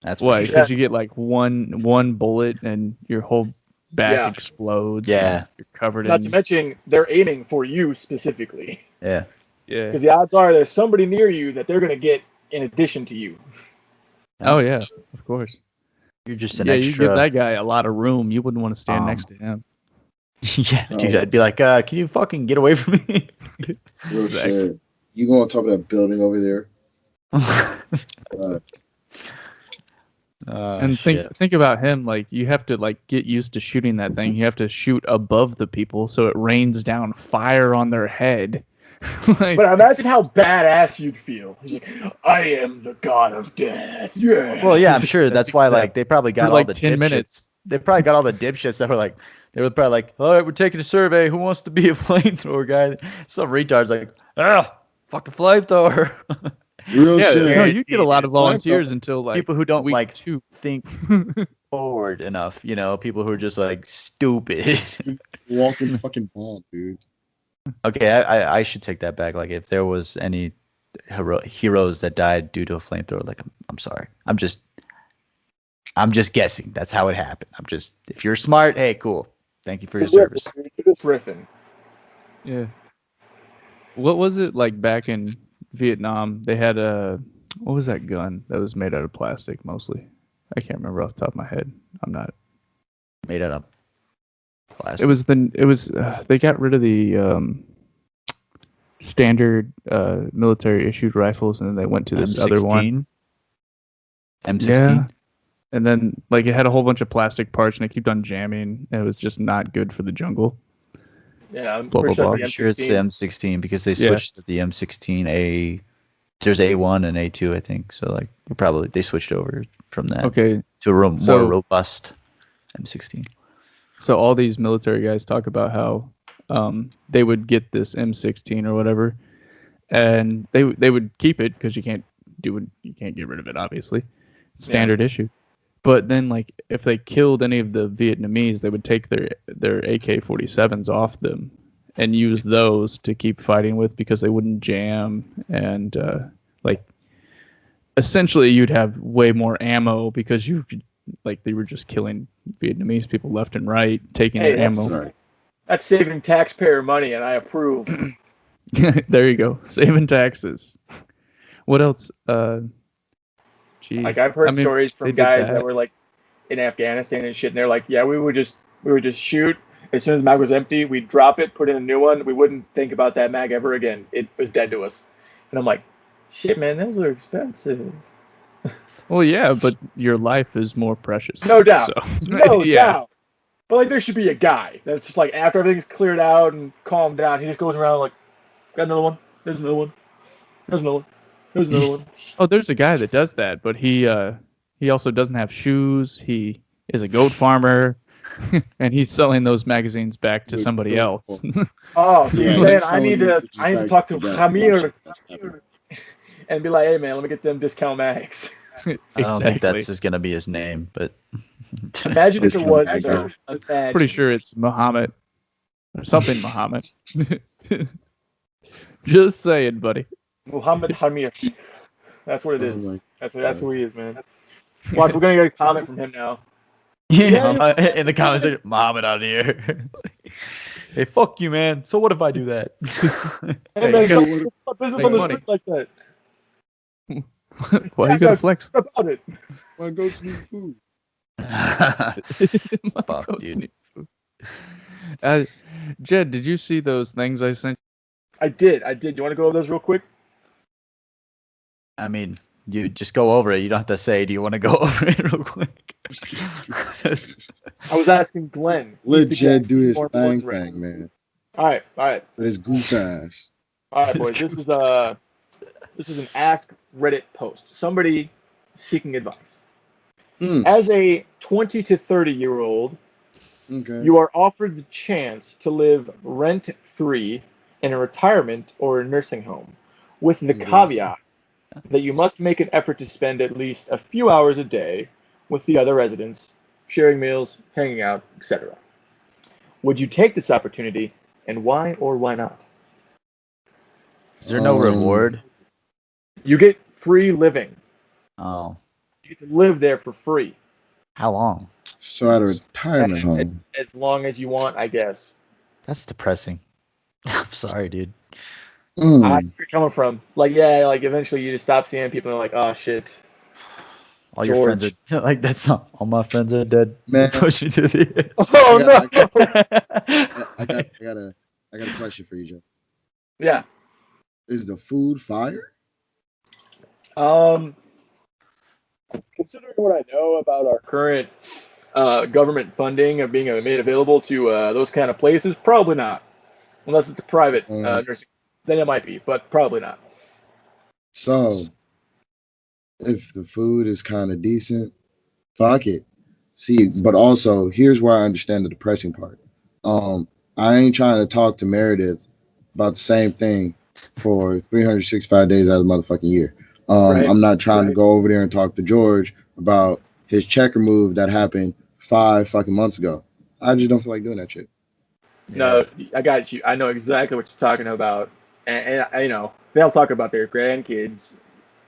That's for Why? sure. Because you get like one bullet and your whole back Yeah. explodes. Yeah. and you're covered Not in. to mention, they're aiming for you specifically. Yeah. Yeah. Because the odds are there's somebody near you that they're going to get in addition to you. Oh yeah. Of course. You're just an Yeah. You extra. give that guy a lot of room. You wouldn't want to stand Um, next to him. Yeah, dude. Oh. I'd be like, can you fucking get away from me? Real Exactly. shit. You go on top of that building over there. And think about him. Like you have to like get used to shooting that thing. You have to shoot above the people so it rains down fire on their head. Like, But imagine how badass you'd feel. He's like, I am the god of death. Yeah. Well, yeah, I'm sure that's why. Like, they probably got for all like the 10 dipshits. minutes. They probably got all the dipshits that were like, they were probably like, all right, we're taking a survey. Who wants to be a flamethrower guy? Some retards like, fucking flamethrower. Real Yeah, shit. no, you get a lot of volunteers until like People who don't week like 2. think forward enough, you know, people who are just like stupid. Walking fucking bomb, dude. Okay, I should take that back. Like, if there was any heroes that died due to a flamethrower, like, I'm sorry. I'm just guessing. That's how it happened. If you're smart, hey, cool. Thank you for your service. You're just riffing. Yeah. What was it like back in Vietnam? They had what was that gun that was made out of plastic mostly? I can't remember off the top of my head. I'm not. Made out of plastic. It was they got rid of the standard military issued rifles, and then they went to this other one. M16. Yeah. And then like it had a whole bunch of plastic parts, and it kept on jamming, and it was just not good for the jungle. Yeah, I'm Blah, pretty blah, sure blah. it's Sure, it's the M16 because they switched to the M16A. There's A1 and A2, I think. So like they switched over from that Okay. to a more robust M16. So all these military guys talk about how they would get this M16 or whatever, and they would keep it because you can't get rid of it, obviously, standard issue. But then like if they killed any of the Vietnamese, they would take their AK-47s off them and use those to keep fighting with because they wouldn't jam, and like essentially you'd have way more ammo because you could, like they were just killing Vietnamese people left and right, taking their ammo. That's saving taxpayer money, and I approve. There you go, saving taxes. What else? Like I've heard stories from guys that were like in Afghanistan and shit, and they're like, yeah, we would just shoot. As soon as the mag was empty, we'd drop it, put in a new one. We wouldn't think about that mag ever again. It was dead to us. And I'm like, shit, man, those are expensive. Well, yeah, but your life is more precious. No doubt. So. No doubt. But like, there should be a guy that's just like, after everything's cleared out and calmed down, he just goes around like, got another one. There's another one. There's another one. There's another one. Oh, there's a guy that does that, but he also doesn't have shoes. He is a goat farmer, and he's selling those magazines back to somebody else. Oh, so you're saying I need to talk to Hamir and be like, hey man, let me get them discount mags. I don't think that's just gonna be his name, but imagine if it was. Pretty sure it's Muhammad or something. Muhammad. Just saying, buddy. Muhammad Hamir. That's what it is. That's who he is, man. Watch, we're gonna get a comment from him now. Yeah, in the comments, Muhammad out here. Hey, fuck you, man. So what if I do that? Hey, man, don't business on the street like that. Why you gotta flex about it? My goats need food. Fuck, dude. Jed, did you see those things I sent? I did. You want to go over those real quick? I mean, you just go over it. You don't have to say, do you want to go over it real quick? I was asking Glenn. Let Jed do his thing, man. All right. But his goose ass. All right, boys. This is an Ask Reddit post. Somebody seeking advice. As a 20 to 30-year-old, you are offered the chance to live rent-free in a retirement or a nursing home, with the caveat that you must make an effort to spend at least a few hours a day with the other residents, sharing meals, hanging out, etc. Would you take this opportunity, and why or why not? Is there no reward? You get free living. Oh. You get to live there for free. How long? So at a retirement home. As long as you want, I guess. That's depressing. I'm sorry, dude. I know where you're coming from. Like, yeah, like eventually you just stop seeing people and they're like, oh shit. All your friends are like, that's not all my friends are dead. Man, push you to the edge. Oh no! I got a question for you, Joe. Yeah. Is the food fire? Considering what I know about our current government funding of being made available to those kind of places, probably not. Unless it's a private nursing, then it might be, but probably not. So, if the food is kind of decent, fuck it. See, but also, here's where I understand the depressing part. I ain't trying to talk to Meredith about the same thing for 365 days out of the motherfucking year. I'm not trying to go over there and talk to George about his checker move that happened 5 fucking months ago. I just don't feel like doing that shit. No, I got you. I know exactly what you're talking about, and you know they'll talk about their grandkids.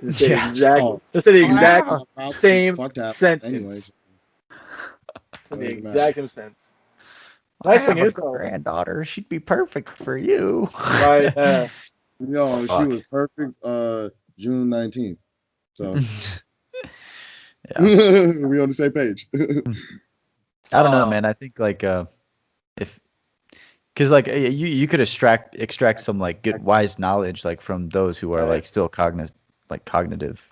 They say the exact same sentence. Anyways. The exact same sentence. Nice thing is, though, granddaughter, she'd be perfect for you. Right? Yo, she was perfect. June 19th. So we on the same page. I don't know, man. I think like if Because like you could extract some like good wise knowledge like from those who are Right. like still cognitive,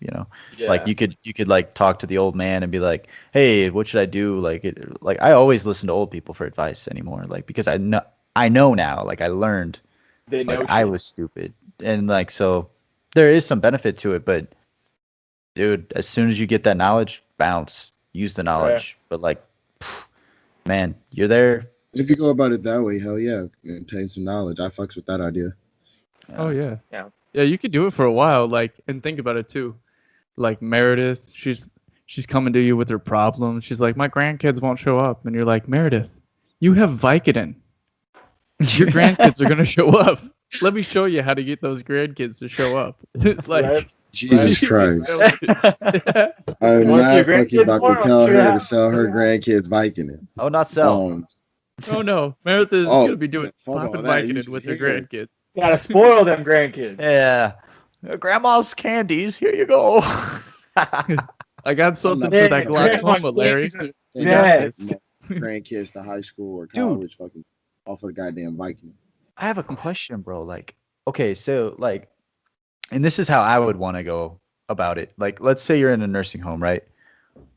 you know. Yeah. Like you could like talk to the old man and be like, hey, what should I do? Like I always listen to old people for advice anymore, like because I know now, like I learned they know like I shit. was stupid, and like so there is some benefit to it, but dude, as soon as you get that knowledge, bounce, use the knowledge. But like, man, you're there. If you go about it that way, hell yeah, and obtain some knowledge. I fucks with that idea. Oh yeah. Yeah. Yeah, you could do it for a while, like, and think about it too. Like Meredith, she's coming to you with her problems. She's like, my grandkids won't show up, and you're like, Meredith, you have Vicodin. Your grandkids are gonna show up. Let me show you how to get those grandkids to show up. It's like, Right? Jesus Christ. I'm Want not your fucking grandkids about more? to tell Sure her how. to sell her grandkids Vicodin. Oh, not sell. oh no, Meredith is Oh, gonna be doing hold on, popping that you Vicodin with her hear. grandkids. Gotta spoil them grandkids. Yeah. Grandma's candies. Here you go. I got something Yeah, for that grandma's glaucoma, Larry. candies. You got Yes. this. Grandkids to high school or Dude. college fucking off of the goddamn Viking. I have a question, bro. Like, okay, so like, and this is how I would want to go about it. Like, let's say you're in a nursing home, right?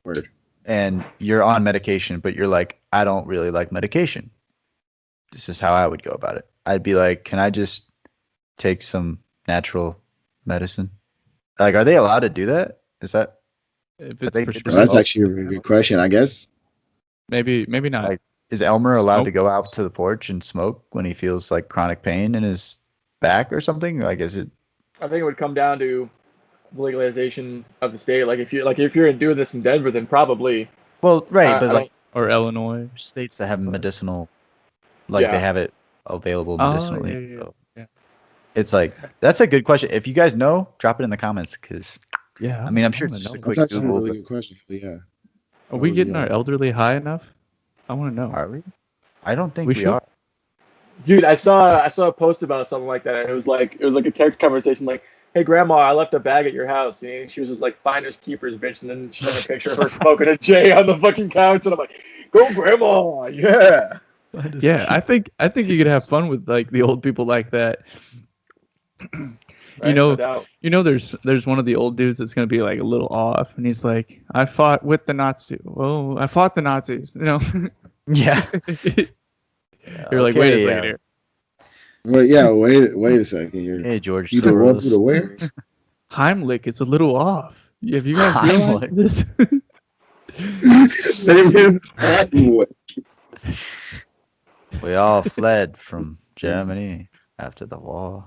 Word. And you're on medication, but you're like, I don't really like medication. This is how I would go about it. I'd be like, can I just take some natural medicine? Like, are they allowed to do that? Is that If I it's think prescribed, Well, that's actually a really good question, I guess. maybe not. Like, is Elmer allowed Smoke? to go out to the porch and smoke when he feels like chronic pain in his back or something? Like, is it? I think it would come down to the legalization of the state. Like if you're doing this in Denver, then probably. Well, right, I but don't- like Or Illinois. states that have medicinal, like they Yeah. have it available Oh, medicinally. yeah. So it's like that's a good question. If you guys know, drop it in the comments because Yeah. I mean I'm sure wanna it's just a know. quick That's actually a Google. really But good question. But yeah. Are we Oh, getting yeah. our elderly high enough? I want to know. are we? I don't think We we, should. are. Dude, I saw a post about something like that, and it was like a text conversation like, "Hey, Grandma, I left a bag at your house," and she was just like, "Finders keepers, bitch," and then she sent a picture of her smoking a J on the fucking couch, and I'm like, "Go, Grandma, yeah." Yeah, I think you could have fun with like the old people like that. Right? know- No doubt. There's one of the old dudes that's gonna be like a little off, and he's like, "I fought with the Nazis. Well, I fought the Nazis." You know. Yeah. You're like, wait a Okay, second here. Well, yeah. Wait a second here. Hey George You the one Soros. who the where? Heimlich is a little off. Have you guys Heimlich. realized this? His name is Heimlich. We all fled from Germany after the war.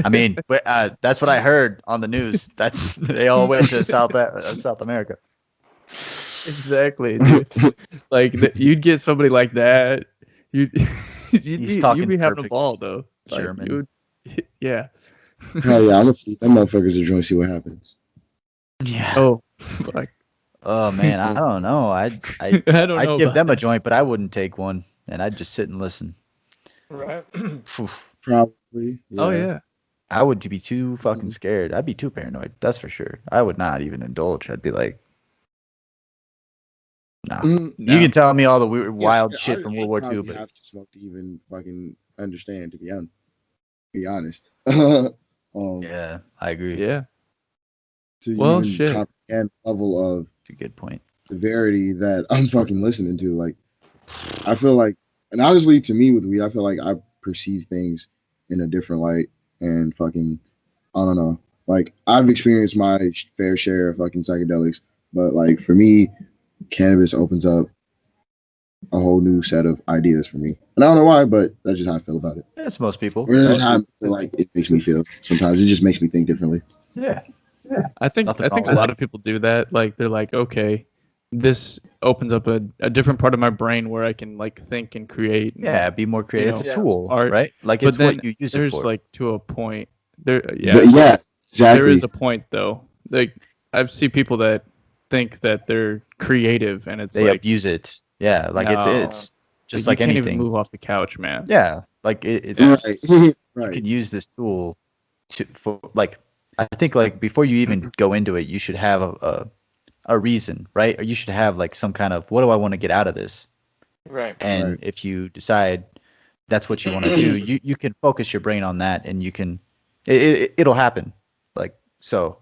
I mean, that's what I heard on the news. That's they all went to South America. Exactly, dude. Like you'd get somebody like that. You'd He's you'd talking be having a perfect ball though. Like, German. yeah. Hell yeah, I'm gonna feed them motherfuckers to join, see what happens. Yeah. Oh, like Oh man, I don't know. I'd I don't know. give about them a that. joint, but I wouldn't take one, and I'd just sit and listen. Right. Phew. Probably. Oh yeah. I would be too fucking scared. I'd be too paranoid. That's for sure. I would not even indulge. I'd be like, nah. Mm, No. You can tell me all the weird, yeah, wild yeah, shit I from World War II, probably but have to smoke to even fucking understand. To be honest. yeah, I agree. Yeah. To Well, even shit. comprehend the level of It's a good point. severity that I'm fucking listening to. Like, I feel like, and honestly, to me with weed, I feel like I perceive things in a different light, and fucking, I don't know. Like, I've experienced my fair share of fucking psychedelics, but like for me, cannabis opens up a whole new set of ideas for me, and I don't know why, but that's just how I feel about it. That's most people. Or that's how I feel like it makes me feel. Sometimes it just makes me think differently. Yeah. I think Nothing a wrong with lot that. of people do that. Like they're like, okay, this opens up a different part of my brain where I can like think and create. and- Yeah, be more creative. know, It's a tool, art. right? Like But it's then what you use it there's for. like to a point. There, yeah, But yeah, exactly. there is a point though. Like I've seen people that think that they're creative, and it's they like abuse it. Yeah, like No. it's just you like can't anything. even move off the couch, man. Yeah, like it's right, you right. can use this tool for like I think like before you even go into it, you should have a reason, right? Or you should have like some kind of what do I want to get out of this? Right. And Right. if you decide that's what you want to do, you can focus your brain on that, and you can it'll happen. Like, so,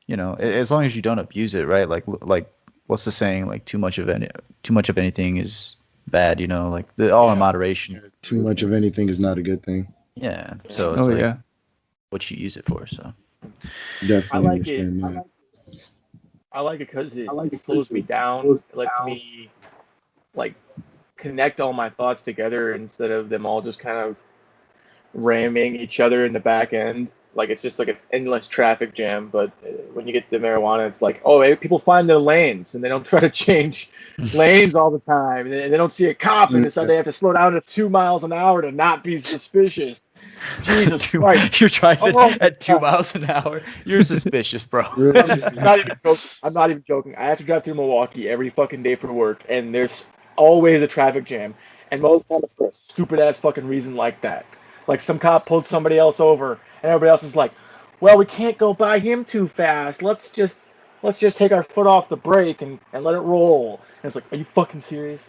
as long as you don't abuse it, right? Like what's the saying? Like too much of anything is bad. Like all in moderation. Too much of anything is not a good thing. Yeah. So it's what you use it for. So Definitely I like it. understand that. I like it because it slows me down. It lets me like connect all my thoughts together instead of them all just kind of ramming each other in the back end. Like it's just like an endless traffic jam. But when you get to marijuana, it's like, oh, people find their lanes and they don't try to change lanes all the time. And they don't see a cop and so they have to slow down to 2 miles an hour to not be suspicious. Jesus Christ! You're driving at 2 miles an hour. You're suspicious, bro. I'm not even joking. I have to drive through Milwaukee every fucking day for work, and there's always a traffic jam. And most times for a stupid ass fucking reason like that. Like some cop pulled somebody else over, and everybody else is like, "Well, we can't go by him too fast. Let's just take our foot off the brake and let it roll." And it's like, are you fucking serious?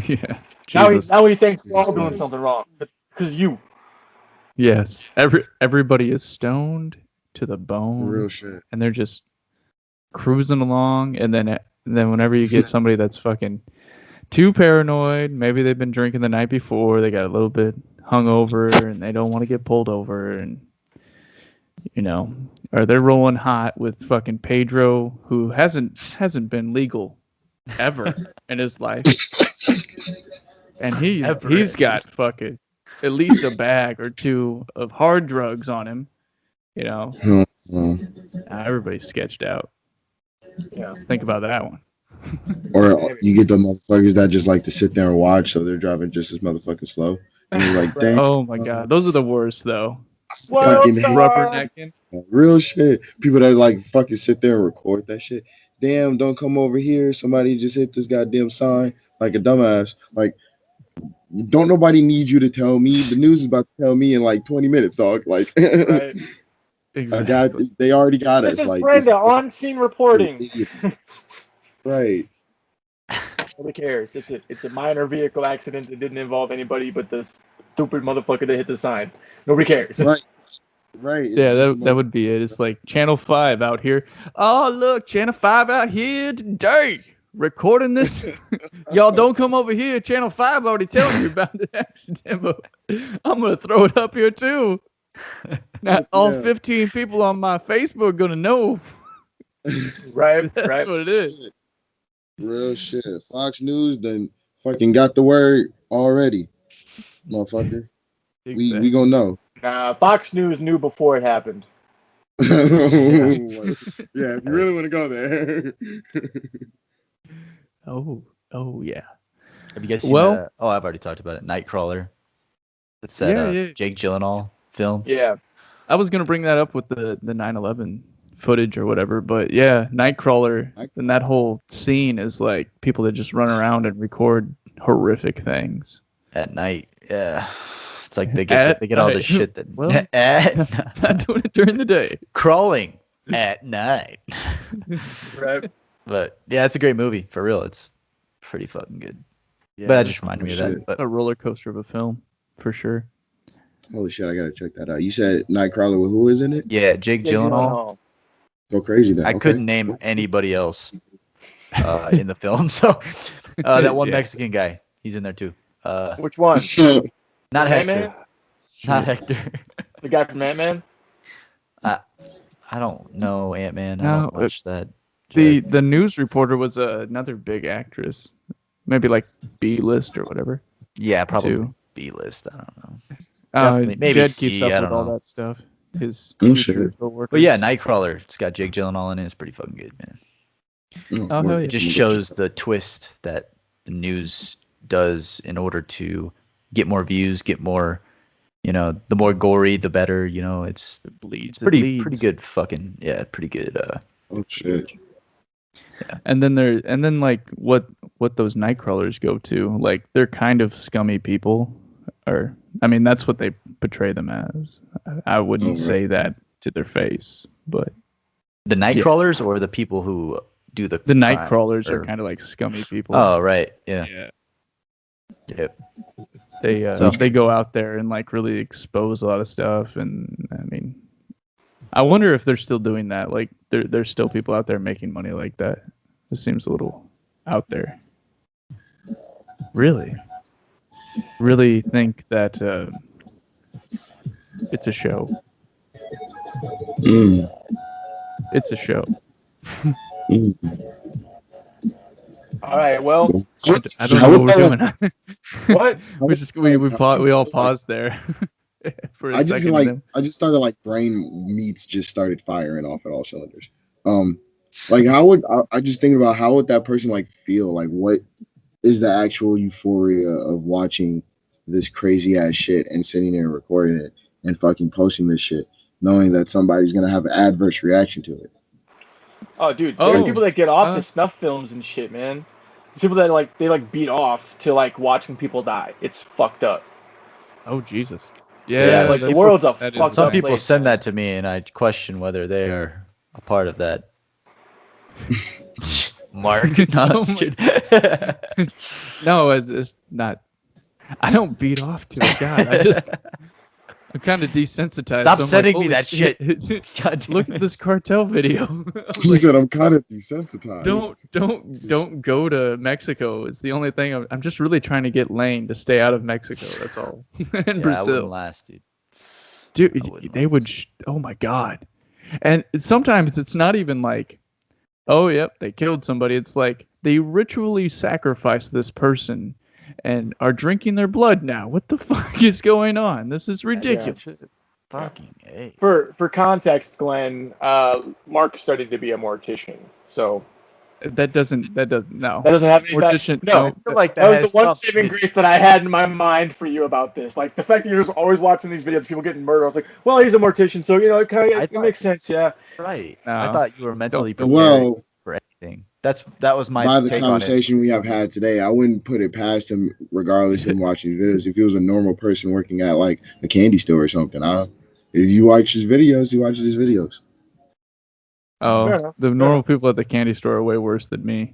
Yeah. Now he thinks we're all doing something wrong because you. Yes. Everybody is stoned to the bone. Real shit. And they're just cruising along, and then whenever you get somebody that's fucking too paranoid, maybe they've been drinking the night before, they got a little bit hungover, and they don't want to get pulled over, and or they're rolling hot with fucking Pedro, who hasn't been legal ever in his life, and he's got fucking at least a bag or two of hard drugs on him. Everybody's sketched out. Yeah. Think about that one. Or you get the motherfuckers that just like to sit there and watch, so they're driving just as motherfucking slow. And you're like, dang. Oh my god, those are the worst though. Fucking Rubbernecking. Real shit. People that like fucking sit there and record that shit. Damn, don't come over here. Somebody just hit this goddamn sign like a dumbass. Like, don't nobody need you to tell me. The news is about to tell me in like 20 minutes, dog. Like, Right. Exactly. they already got This us. is Like, Brenda on scene reporting. Right. Nobody cares. It's a minor vehicle accident that didn't involve anybody but this stupid motherfucker that hit the sign. Nobody cares. Right. Yeah, that would be it. It's like Channel 5 out here. Oh, look, Channel 5 out here today recording this. Y'all don't come over here. Channel 5 already telling you about the accident, but I'm going to throw it up here too. Now, all 15 people on my Facebook are going to know. Right. That's right. what it is. Real shit. Fox News done fucking got the word already, motherfucker. Exactly. We gonna know. Nah, Fox News knew before it happened. Yeah, if you really want to go there. Oh yeah. Have you guys seen that? Oh, I've already talked about it. Nightcrawler. It's that Jake Gyllenhaal film. Yeah. I was gonna bring that up with the 9/11 footage or whatever, but yeah, Nightcrawler and that whole scene is like people that just run around and record horrific things at night. Yeah, it's like they get all the shit that not doing it during the day, crawling at night. Right. But yeah, it's a great movie for real. It's pretty fucking good. Yeah, but that just reminded me of that. But a roller coaster of a film for sure. Holy shit, I gotta check that out. You said Nightcrawler with who is in it? Yeah, Jake Gyllenhaal. Go crazy then. I couldn't name anybody else in the film. So that one Mexican guy, he's in there too. Which one? Not Hector. Ant-Man? Not Hector. The guy from Ant-Man? I don't know Ant-Man. I don't watch that. The news reporter was another big actress. Maybe like B-list or whatever. Yeah, probably B-list. I don't know. Maybe Jed keeps up with all that stuff. His But yeah, Nightcrawler. It's got Jake Gyllenhaal in it. It's pretty fucking good, man. It just shows the twist that the news does in order to get more views, get more, the more gory, the better. It's pretty good. Fucking pretty good. Oh shit. Yeah. And then like what those Nightcrawlers go to, like they're kind of scummy people, or I mean that's what they portray them as. I wouldn't say that to their face, but the Nightcrawlers or the people who do the Nightcrawlers are kind of like scummy people. Oh right, yeah. Yeah. Yep. They go out there and like really expose a lot of stuff, and I mean, I wonder if they're still doing that. Like there's still people out there making money like that. It seems a little out there. Really think that it's a show. Mm. It's a show. All right, well, I don't know what we're doing. what? we all paused there for a second. I just started like brain meats just started firing off at all cylinders. Like how would I just think about how would that person like feel? Like what is the actual euphoria of watching this crazy ass shit and sitting there and recording it and fucking posting this shit, knowing that somebody's gonna have an adverse reaction to it? Oh, dude, there's people that get off to snuff films and shit, man. There's people that they beat off to like watching people die. It's fucked up. Oh Jesus. Yeah, like the world's a fucked up. Some people place, send man. that to me, and I question whether they are a part of that. Mark, no, no, it's not. I don't beat off to it. God, I'm kind of desensitized. Stop so sending me that shit. Look at this cartel video. He said, "I'm kind of desensitized." Don't go to Mexico. It's the only thing. I'm just really trying to get Lane to stay out of Mexico. That's all. And Brazil. I wouldn't last, Dude, they would. Oh my God. And sometimes it's not even like, oh yep, they killed somebody. It's like they ritually sacrificed this person and are drinking their blood now. What the fuck is going on? This is ridiculous. Yeah, fucking A. For context, Glenn, Mark studied to be a mortician, so that doesn't no. That doesn't have any mortician. No, like that was the one saving grace that I had in my mind for you about this. Like the fact that you're just always watching these videos of people getting murdered. I was like, well, he's a mortician, so it makes sense, yeah. Right. No. I thought you were mentally prepared Well, for anything. That was my by the take conversation we have had today, I wouldn't put it past him, regardless of him watching videos. If he was a normal person working at like a candy store or something, if you watch his videos, he watches his videos. Oh, the normal people at the candy store are way worse than me.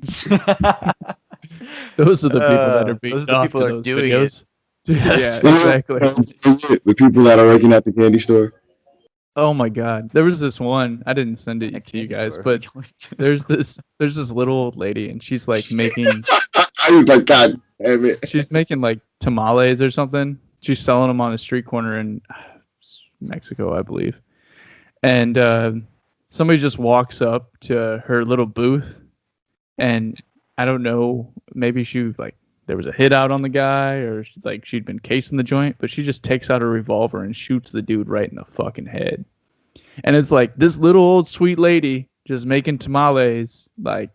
Those are the people that are being those are the people that are doing videos. it. Yeah, exactly. The people that are working at the candy store. Oh my God, there was this one. I didn't send it to you guys, but there's this little old lady, and she's like making. I was like, God damn it. She's making like tamales or something. She's selling them on a street corner in Mexico, I believe. And somebody just walks up to her little booth, and I don't know, maybe there was a hit out on the guy, or like she'd been casing the joint, but she just takes out a revolver and shoots the dude right in the fucking head. And it's like this little old sweet lady just making tamales, like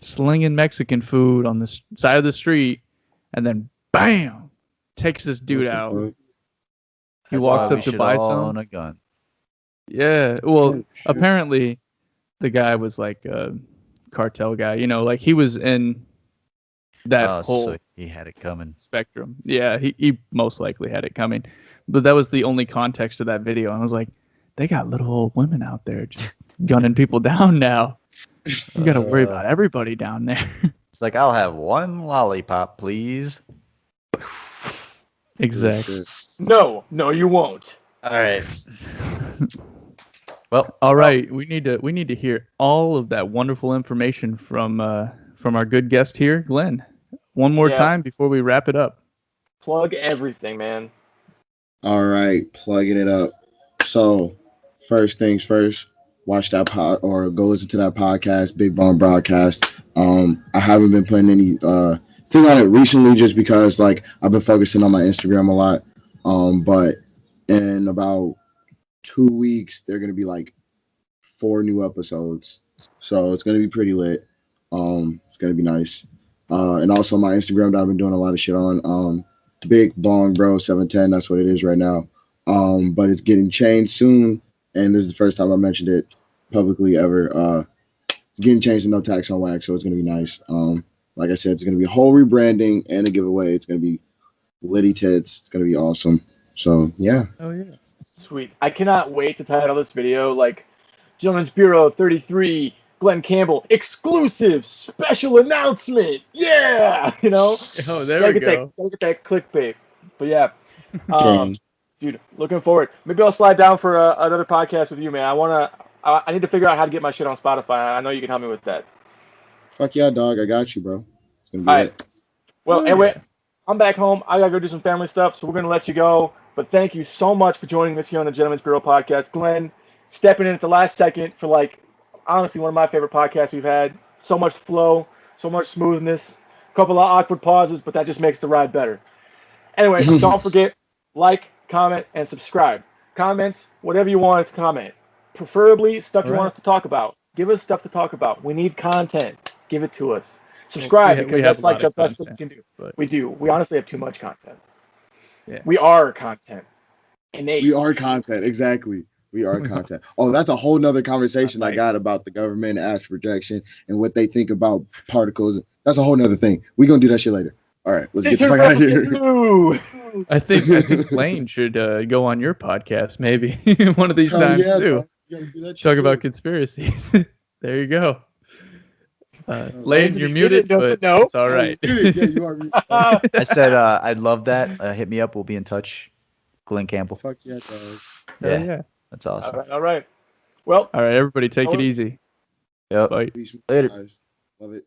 slinging Mexican food on the side of the street, and then bam, takes this dude out. He walks up to buy some. A gun. Yeah, well, apparently the guy was like a cartel guy, like he was in that whole so he had it coming spectrum. Yeah, he most likely had it coming, but that was the only context of that video. And I was like, they got little old women out there just gunning people down now. You got to worry about everybody down there. It's like, I'll have one lollipop, please. Exactly. No, you won't. All right. Well, all right. We need to hear all of that wonderful information from our good guest here, Glenn. One more time before we wrap it up. Plug everything, man. All right, plugging it up. So, first things first, watch that or go listen to that podcast, BigBongBroadcast. I haven't been putting any thing on it recently just because like I've been focusing on my Instagram a lot. But in about 2 weeks, there are gonna be like 4 new episodes. So it's gonna be pretty lit. It's gonna be nice. And also my Instagram that I've been doing a lot of shit on. BigBongBro710, that's what it is right now. But it's getting changed soon, and this is the first time I mentioned it publicly ever. It's getting changed to notaxonwax, so it's gonna be nice. Like I said, it's gonna be a whole rebranding and a giveaway. It's gonna be litty tits. It's gonna be awesome. So yeah. Oh yeah. Sweet. I cannot wait to title this video like Gentleman's Bureau 33. Glenn Campbell, exclusive special announcement. Yeah, Oh, there we go. Look at that clickbait. But yeah, Gang. dude, looking forward. Maybe I'll slide down for another podcast with you, man. I need to figure out how to get my shit on Spotify. I know you can help me with that. Fuck yeah, dog. I got you, bro. It's gonna be All right. lit. Well, Oh, anyway, yeah. I'm back home. I gotta go do some family stuff, so we're gonna let you go. But thank you so much for joining us here on the Gentleman's Bureau podcast. Glenn, stepping in at the last second for honestly one of my favorite podcasts we've had. So much flow, so much smoothness, a couple of awkward pauses, but that just makes the ride better. Anyway, don't forget, comment, and subscribe. Comments, whatever you want to comment. Preferably stuff you want us to talk about. Give us stuff to talk about. We need content. Give it to us. Subscribe we because have that's a lot the of best thing we content, can do. but We do. We honestly have too much content. Yeah. We are content. Innate. We are content. Exactly. We are content. Oh, that's a whole nother conversation I got about the government astral projection and what they think about particles. That's a whole nother thing. We're gonna do that shit later. All right, let's get the fuck out of here. I think Lane should go on your podcast maybe one of these Hell times yeah, too. dog. You gotta do that shit Talk too. about conspiracies. There you go. Lane, Lane's you're an muted, idiot, doesn't but know. it's all right. Yeah, you are. I said I'd love that. Hit me up. We'll be in touch. Glenn Campbell. Fuck yeah, dog. Hell yeah. That's awesome. All right. Well, All right, everybody, take it easy. Yep. Bye. Peace, Later. guys. Love it.